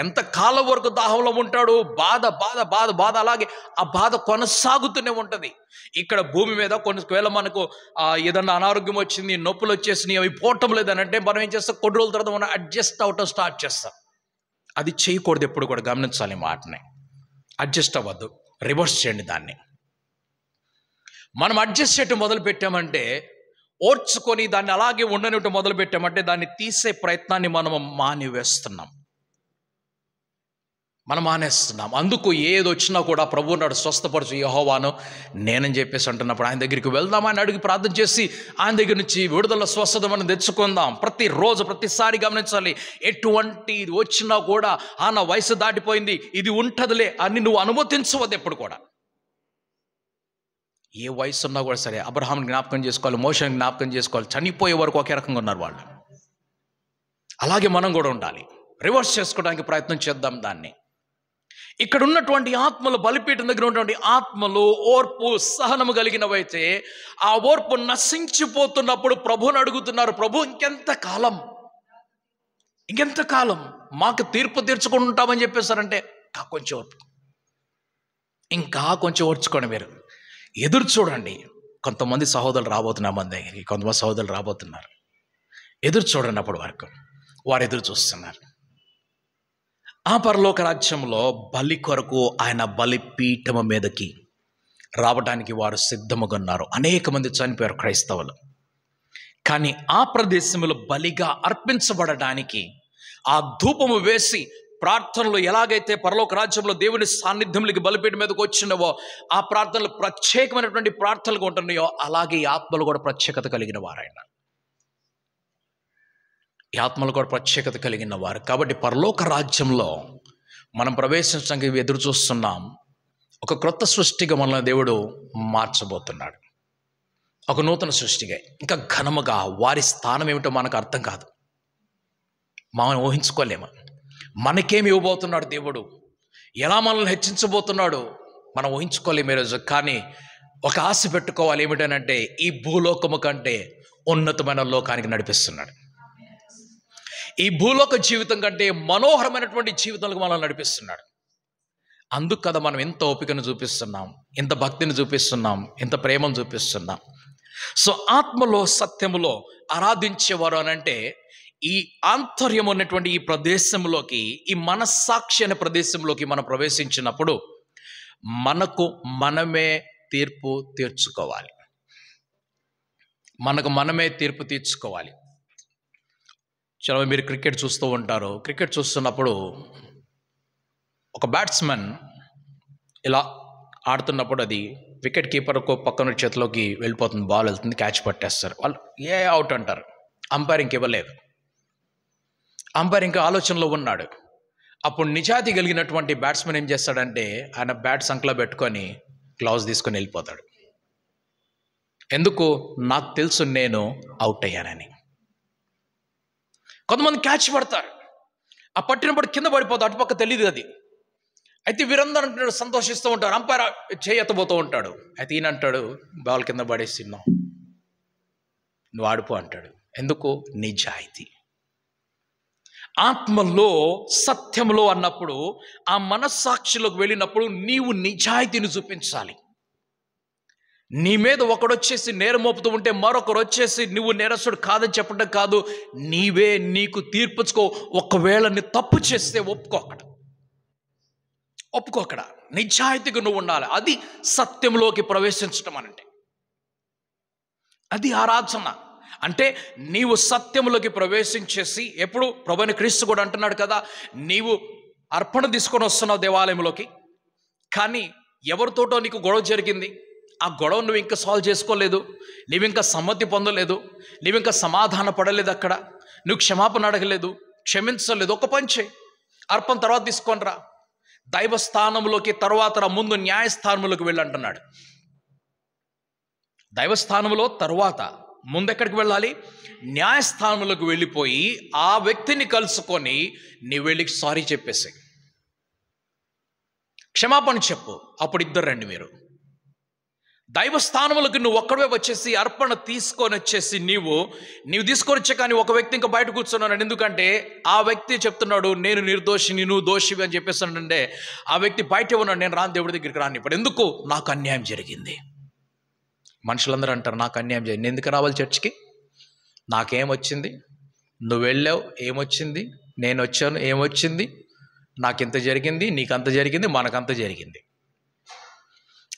ఎంత కాలం వరకు దాహంలో ఉంటాడు. బాధ అలాగే ఆ బాధ కొనసాగుతూనే ఉంటుంది. ఇక్కడ భూమి మీద కొన్నివేళ మనకు ఏదన్నా అనారోగ్యం వచ్చింది, నొప్పులు వచ్చేసినాయి, అవి పోవటం లేదనంటే మనం ఏం చేస్తాం? కొన్ని రోజుల తర్వాత మనం అడ్జస్ట్ అవటం స్టార్ట్ చేస్తాం. అది చేయకూడదు ఎప్పుడు కూడా. గమనించాలి మాటని. అడ్జస్ట్ అవ్వద్దు, రివర్స్ చేయండి దాన్ని. మనం అడ్జస్ట్ చేయటం మొదలు పెట్టామంటే, ఓర్చుకొని దాన్ని అలాగే ఉండనివ్వటం మొదలు పెట్టామంటే దాన్ని తీసే ప్రయత్నాన్ని మనం మానేస్తున్నాం. అందుకు ఏది వచ్చినా కూడా ప్రభువు నాడు స్వస్థపరచు యెహోవాను నేనని చెప్పేసి అంటున్నప్పుడు ఆయన దగ్గరికి వెళ్దాం, ఆయన అడిగి ప్రార్థన చేసి ఆయన దగ్గర నుంచి విడుదల స్వస్థత మనం తెచ్చుకుందాం. ప్రతిరోజు ప్రతిసారి గమనించాలి, ఎటువంటి వచ్చినా కూడా నా వయసు దాటిపోయింది, ఇది ఉంటదిలే అని నువ్వు అనుమతించవద్దు ఎప్పుడు కూడా. ఏ వయసు ఉన్నా కూడా సరే, అబ్రహాంని జ్ఞాపకం చేసుకోవాలి, మోషేని జ్ఞాపకం చేసుకోవాలి. చనిపోయే వరకు ఒకే రకంగా ఉన్నారు వాళ్ళు. అలాగే మనం కూడా ఉండాలి. రివర్స్ చేసుకోవడానికి ప్రయత్నం చేద్దాం దాన్ని. ఇక్కడ ఉన్నటువంటి ఆత్మలు, బలిపీఠం దగ్గర ఉన్నటువంటి ఆత్మలు ఓర్పు సహనము కలిగినవైతే ఆ ఓర్పు నశించిపోతున్నప్పుడు ప్రభువుని అడుగుతున్నారు, ప్రభు ఇంకెంత కాలం మాకు తీర్పు తీర్చుకుంటామని చెప్పేశారంటే ఇంకా కొంచెం ఓర్చుకోండి. మీరు ఎదురు చూడండి. కొంతమంది సహోదరులు రాబోతున్నారు మన దగ్గరికి, కొంతమంది సహోదరులు రాబోతున్నారు. ఎదురు చూడండి. అప్పటి వరకు వారు ఎదురు చూస్తున్నారు. ఆ పరలోక రాజ్యంలో బలి కొరకు ఆయన బలిపీఠము మీదకి రావడానికి వారు సిద్ధముగా ఉన్నారు. అనేక మంది చనిపోయారు క్రైస్తవులు. కానీ ఆ ప్రదేశంలో బలిగా అర్పించబడడానికి ఆ ధూపము వేసి ప్రార్థనలు ఎలాగైతే పరలోక రాజ్యంలో దేవుని సాన్నిధ్యంలోకి బలిపీఠం మీదకి వచ్చినవో ఆ ప్రార్థనలు ప్రత్యేకమైనటువంటి ప్రార్థనలుగా ఉంటున్నాయో అలాగే ఈ ఆత్మలు కూడా ప్రత్యేకత కలిగిన వారైన ప్రత్యేకత కలిగిన వారు. కాబట్టి పరలోక రాజ్యంలో మనం ప్రవేశించడానికి ఎదురు చూస్తున్నాం. ఒక క్రొత్త సృష్టిగా మనల్ని దేవుడు మార్చబోతున్నాడు. ఒక నూతన సృష్టిగా, ఇంకా ఘనముగా. వారి స్థానం ఏమిటో మనకు అర్థం కాదు, మనం ఊహించుకోలేము. మనకేమి ఇవ్వబోతున్నాడు దేవుడు, ఎలా మనల్ని హెచ్చించబోతున్నాడు మనం ఊహించుకోలేము ఈరోజు. కానీ ఒక ఆశ పెట్టుకోవాలి, ఏమిటనంటే ఈ భూలోకము కంటే ఉన్నతమైన లోకానికి నడిపిస్తున్నాడు. ఈ భూలోక జీవితం కంటే మనోహరమైనటువంటి జీవితాలకు మనల్ని నడిపిస్తున్నాడు. అందుకు కదా మనం ఎంత ఓపికను చూపిస్తున్నాం, ఎంత భక్తిని చూపిస్తున్నాం, ఎంత ప్రేమను చూపిస్తున్నాం. సో ఆత్మలో సత్యములో ఆరాధించేవారు అనంటే ఈ ఆంతర్యం ఉన్నటువంటి ఈ ప్రదేశంలోకి, ఈ మనస్సాక్షి అనే ప్రదేశంలోకి మనం ప్రవేశించినప్పుడు మనకు మనమే తీర్పు తీర్చుకోవాలి. చాలా మీరు క్రికెట్ చూస్తూ ఉంటారు. క్రికెట్ చూస్తున్నప్పుడు ఒక బ్యాట్స్మెన్ ఇలా ఆడుతున్నప్పుడు అది వికెట్ కీపర్కు పక్కన చేతిలోకి వెళ్ళిపోతుంది, బాల్ వెళ్తుంది, క్యాచ్ పట్టేస్తారు. వాళ్ళు అవుట్ అంటారు. అంపైర్ ఇంకివ్వలేదు. అంపైర్ ఇంకా ఆలోచనలో ఉన్నాడు. అప్పుడు నిజాయితీ కలిగినటువంటి బ్యాట్స్మెన్ ఏం చేస్తాడంటే ఆయన బ్యాట్ సంఖ్యలో పెట్టుకొని గ్లౌజ్ తీసుకొని వెళ్ళిపోతాడు. ఎందుకు? నాకు తెలుసు నేను అవుట్ అయ్యానని. కొంతమంది క్యాచ్ పడతారు, ఆ పట్టినప్పుడు కింద పడిపోతాడు, అటుపక్క తెలియదు అది. అయితే వీరందరూ అంటాడు, సంతోషిస్తూ ఉంటారు, అంపైర్ చేయెత్తబోతూ ఉంటాడు. అయితే ఈయన అంటాడు, బాల్ కింద పడేసిన్నావు, నువ్వు ఆడిపో అంటాడు. ఎందుకు? నిజాయితీ. ఆత్మలో సత్యంలో అన్నప్పుడు, ఆ మనస్సాక్షిలోకి వెళ్ళినప్పుడు నీవు నిజాయితీని చూపించాలి. నీ మీద ఒకడొచ్చేసి నేరం మోపుతూ ఉంటే మరొకరు వచ్చేసి నువ్వు నేరస్తుడు కాదని చెప్పడం కాదు, నీవే నీకు తీర్పుచ్చుకో. ఒకవేళ నీ తప్పు చేస్తే ఒప్పుకో అక్కడ నిజాయితీగా నువ్వు ఉండాలి. అది సత్యంలోకి ప్రవేశించడం అనంటే, అది ఆరాధన అంటే. నీవు సత్యంలోకి ప్రవేశించేసి, ఎప్పుడు ప్రభువైన క్రీస్తు కూడా అంటున్నాడు కదా, నీవు అర్పణ తీసుకొని వస్తున్నావు దేవాలయంలోకి, కానీ ఎవరితోటో నీకు గొడవ జరిగింది, ఆ గొడవ నువ్వు ఇంకా సాల్వ్ చేసుకోలేదు, నువ్వు ఇంకా సమ్మతి పొందలేదు, నువ్వు ఇంకా సమాధాన పడలేదు, అక్కడ నువ్వు క్షమాపణ అడగలేదు, క్షమించలేదు. ఒక పని చేయి, అర్పణ తర్వాత తీసుకొని రా, దైవస్థానంలోకి తర్వాత రా, ముందు న్యాయస్థానంలోకి వెళ్ళి అంటున్నాడు. దైవస్థానంలో తరువాత ముందు ఎక్కడికి వెళ్ళాలి? న్యాయస్థానంలోకి వెళ్ళిపోయి ఆ వ్యక్తిని కలుసుకొని నీవు వెళ్ళి సారీ చెప్పేసి క్షమాపణ చెప్పు. అప్పుడు ఇద్దరు రండి. మీరు దైవస్థానములకు నువ్వు ఒక్కడే వచ్చేసి అర్పణ తీసుకొని వచ్చేసి నీవు తీసుకొని వచ్చే, కానీ ఒక వ్యక్తి ఇంకా బయట కూర్చున్నాడు. ఎందుకంటే ఆ వ్యక్తి చెప్తున్నాడు, నేను నిర్దోషిని, నువ్వు దోషివి అని చెప్పేస్తానంటే, ఆ వ్యక్తి బయట ఉన్నాడు, నేను రాను దేవుడి దగ్గరికి రాను. ఇప్పుడు ఎందుకు? నాకు అన్యాయం జరిగింది. మనుషులందరూ అంటారు, నాకు అన్యాయం జరిగింది, ఎందుకు రావాలి చర్చికి? నాకేమొచ్చింది? నువ్వు వెళ్ళావు, ఏమొచ్చింది? నేను వచ్చాను, ఏమొచ్చింది? నాకింత జరిగింది, నీకంత జరిగింది, మనకంత జరిగింది.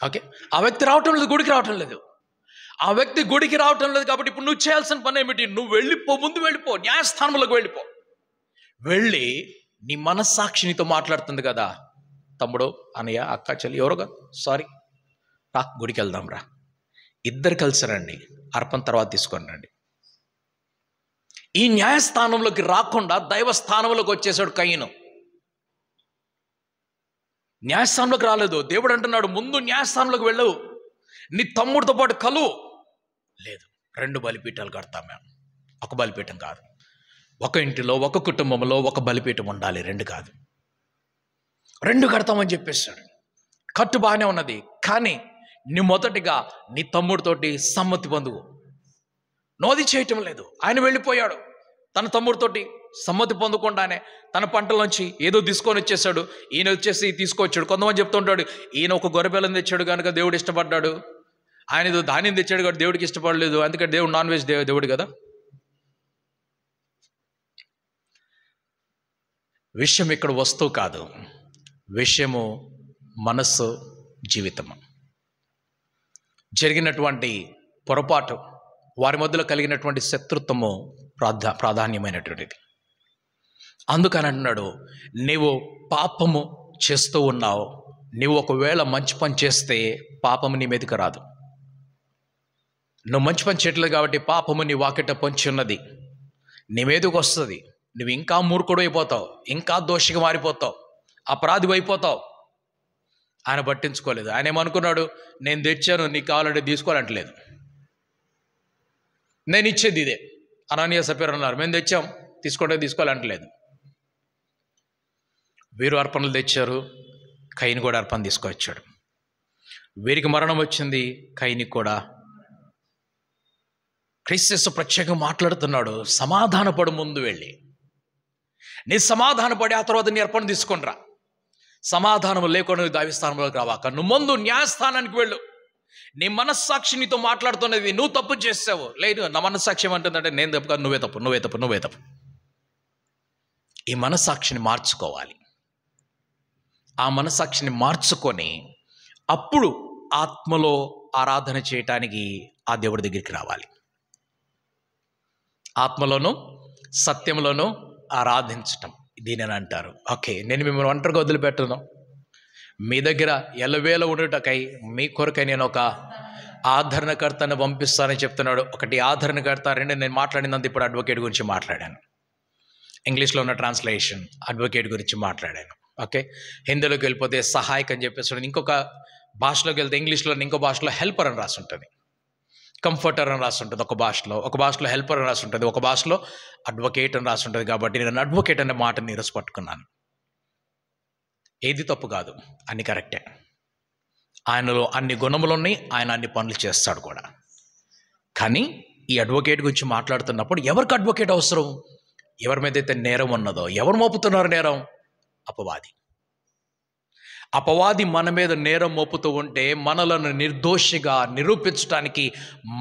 ఓకే, ఆ వ్యక్తి రావటం లేదు, గుడికి రావటం లేదు. ఆ వ్యక్తి గుడికి రావటం లేదు కాబట్టి ఇప్పుడు నువ్వు చేయాల్సిన పని ఏమిటి? నువ్వు వెళ్ళిపో, ముందు వెళ్ళిపో, న్యాయస్థానంలోకి వెళ్ళిపో. వెళ్ళి నీ మనస్సాక్షి నీతో మాట్లాడుతుంది కదా, తమ్ముడు, అన్నయ్య, అక్క, చెల్లి, ఎవరుగా, సారీ రా, గుడికి వెళ్దాం రా, ఇద్దరు కలిసి రండి, అర్పణ తర్వాత తీసుకొని రండి. ఈ న్యాయస్థానంలోకి రాకుండా దైవస్థానంలోకి వచ్చేసాడు కయీను. న్యాయస్థానంలోకి రాలేదు. దేవుడు అంటున్నాడు, ముందు న్యాయస్థానంలోకి వెళ్ళవు, నీ తమ్ముడితో పాటు కలువు. లేదు, 2 బలిపీఠాలు కడతాం మేము, ఒక బలిపీఠం కాదు. ఒక ఇంటిలో, ఒక కుటుంబంలో ఒక బలిపీఠం ఉండాలి, 2 కాదు, 2 కడతామని చెప్పేశాడు. కట్టు బాగానే ఉన్నది, కానీ నీ మొదటిగా నీ తమ్ముడితోటి సమ్మతి పొందువు. నోది చేయటం లేదు. ఆయన వెళ్ళిపోయాడు, తన తమ్ముడితోటి సమ్మతి పొందకుండానే తన పంటలోంచి ఏదో తీసుకొని వచ్చేసాడు. ఈయన వచ్చేసి తీసుకొచ్చాడు. కొంతమంది చెప్తుంటాడు, ఈయన ఒక గొర్రెపిల్లని తెచ్చాడు కనుక దేవుడు ఇష్టపడ్డాడు, ఆయన ఏదో ధాన్యం తెచ్చాడు కాబట్టి దేవుడికి ఇష్టపడలేదు, అందుకంటే దేవుడు నాన్ వెజ్ దేవుడు కదా. విషయం ఇక్కడ వస్తువు కాదు, విషయము మనస్సు, జీవితము. జరిగినటువంటి పొరపాటు, వారి మధ్యలో కలిగినటువంటి శత్రుత్వము ప్రాధాన్యమైనటువంటిది. అందుకని అంటున్నాడు, నీవు పాపము చేస్తూ ఉన్నావు, నీవు ఒకవేళ మంచి పని చేస్తే పాపము నీ మీదకి రాదు. నువ్వు మంచి పని చేయట్లేదు కాబట్టి పాపము నీ వాకిట పొంచి ఉన్నది, నీ మీదకి వస్తుంది. నువ్వు ఇంకా మూర్ఖుడు అయిపోతావు, ఇంకా దోషిగా మారిపోతావు, అపరాధి అయిపోతావు. ఆయన పట్టించుకోలేదు. ఆయన ఏమనుకున్నాడు, నేను తెచ్చాను, నీకు కావాలంటే తీసుకోవాలంటలేదు, నేను ఇచ్చేది ఇదే. అననీయ సఫీరా అన్నారు, మేము తెచ్చాం, తీసుకోవాలంటలేదు. వీరు అర్పణలు తెచ్చారు, కయీను కూడా అర్పణ తీసుకొచ్చాడు. వీరికి మరణం వచ్చింది, కయీనుకి కూడా. క్రీస్తు ప్రత్యేకంగా మాట్లాడుతున్నాడు, సమాధానపడు, ముందు వెళ్ళి నీ సమాధానపడి ఆ తర్వాత నీ అర్పణ తీసుకొని రా. సమాధానం లేకుండా దైవస్థానంలోకి రావాక, నువ్వు ముందు న్యాయస్థానానికి వెళ్ళు. నీ మనస్సాక్షి నీతో మాట్లాడుతున్నది, నువ్వు తప్పు చేసావు. లేదు, నా మనస్సాక్షి ఏమంటుందంటే, నేను తప్పు కాదు, నువ్వే తప్పు. ఈ మనస్సాక్షిని మార్చుకోవాలి. ఆ మనస్సాక్షిని మార్చుకొని అప్పుడు ఆత్మలో ఆరాధన చేయటానికి ఆ దేవుడి దగ్గరికి రావాలి. ఆత్మలోను సత్యంలోనూ ఆరాధించటం, దీని అంటారు. ఓకే, నేను మిమ్మల్ని ఒంటరిగా వదిలిపెట్టను, మీ దగ్గర ఎల్లవేళ ఉండుటకై మీ కొరకై నేను ఒక ఆదరణకర్తను పంపిస్తానని చెప్తున్నాడు. ఒకటి ఆదరణకర్త, 2 నేను మాట్లాడినంత ఇప్పుడు అడ్వకేట్ గురించి మాట్లాడాను, ఇంగ్లీష్లో ఉన్న ట్రాన్స్లేషన్ అడ్వకేట్ గురించి మాట్లాడాను. ఓకే, హిందీలోకి వెళ్ళిపోతే సహాయక్ అని చెప్పేసి, ఇంకొక భాషలోకి వెళ్తే ఇంగ్లీష్లో ఇంకో భాషలో హెల్పర్ అని రాసి ఉంటుంది. కంఫర్టర్ అని రాసి ఉంటుంది ఒక భాషలో హెల్పర్ అని రాసి ఉంటుంది, ఒక భాషలో అడ్వకేట్ అని రాసి ఉంటుంది. కాబట్టి నేను అడ్వకేట్ అనే మాటని ఈరోజు పట్టుకున్నాను. ఏది తప్పు కాదు, అన్ని కరెక్టే. ఆయనలో అన్ని గుణములు ఉన్నాయి, ఆయన అన్ని పనులు చేస్తాడు కూడా. కానీ ఈ అడ్వకేట్ గురించి మాట్లాడుతున్నప్పుడు ఎవరికి అడ్వకేట్ అవసరం? ఎవరి మీద అయితే నేరం ఉన్నదో, ఎవరు మోపుతున్నారు నేరం? అపవాది మన మీద నేరం మోపుతూ ఉంటే మనలను నిర్దోషిగా నిరూపించడానికి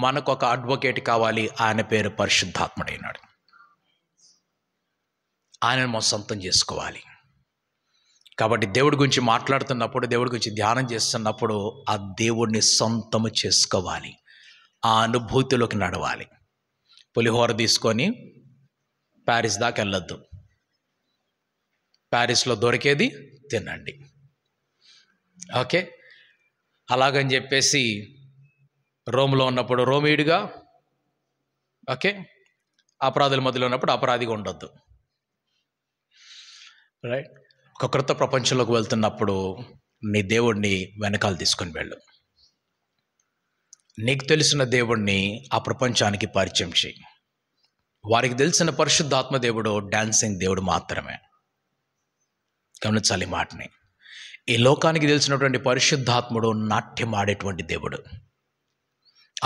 మనకు ఒక అడ్వకేట్ కావాలి. ఆయన పేరు పరిశుద్ధాత్ముడైనాడు. ఆయనను మనం సొంతం చేసుకోవాలి. కాబట్టి దేవుడి గురించి మాట్లాడుతున్నప్పుడు, దేవుడి గురించి ధ్యానం చేస్తున్నప్పుడు ఆ దేవుడిని సొంతము చేసుకోవాలి, ఆ అనుభూతిలోకి నడవాలి. పులిహోర తీసుకొని ప్యారిస్ దాకా వెళ్ళొద్దు, ప్యారిస్లో దొరికేది తినండి. ఓకే, అలాగని చెప్పేసి రోమ్లో ఉన్నప్పుడు రోమీయుడిగా, ఓకే, అపరాధుల మధ్యలో ఉన్నప్పుడు అపరాధిగా ఉండొద్దు. రైట్. ఒక క్రొత్త ప్రపంచంలోకి వెళ్తున్నప్పుడు నీ దేవుడిని వెనకాల తీసుకొని వెళ్ళు. నీకు తెలిసిన దేవుడిని ఆ ప్రపంచానికి పరిచయం చేయి. వారికి తెలిసిన పరిశుద్ధాత్మ దేవుడు డాన్సింగ్ దేవుడు మాత్రమే. గమనించాలి మాటని. ఈ లోకానికి తెలిసినటువంటి పరిశుద్ధాత్ముడు నాట్యం ఆడేటువంటి దేవుడు.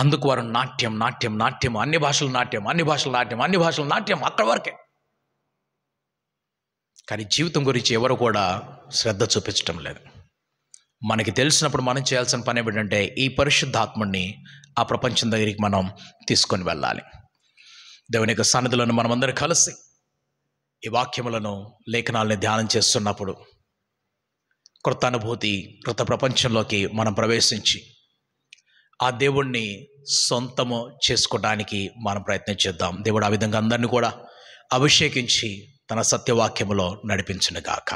అందుకు వారు నాట్యం నాట్యం నాట్యం, అన్ని భాషల నాట్యం, అన్ని భాషల నాట్యం, అన్ని భాషల నాట్యం, అక్కడి వరకే. కానీ జీవితం గురించి ఎవరు కూడా శ్రద్ధ చూపించడం లేదు. మనకి తెలిసినప్పుడు మనం చేయాల్సిన పని ఏమిటంటే ఈ పరిశుద్ధాత్ముడిని ఆ ప్రపంచం దగ్గరికి మనం తీసుకొని వెళ్ళాలి. దేవుని యొక్క సన్నిధిలోను మనమందరం కలిసి ఈ వాక్యములను, లేఖనాలని ధ్యానం చేస్తున్నప్పుడు క్రొత్త అనుభూతి, క్రొత్త ప్రపంచంలోకి మనం ప్రవేశించి ఆ దేవుణ్ణి సొంతము చేసుకోవడానికి మనం ప్రయత్నం చేద్దాం. దేవుడు ఆ విధంగా అందరినీ కూడా అభిషేకించి తన సత్యవాక్యములో నడిపించునుగాక.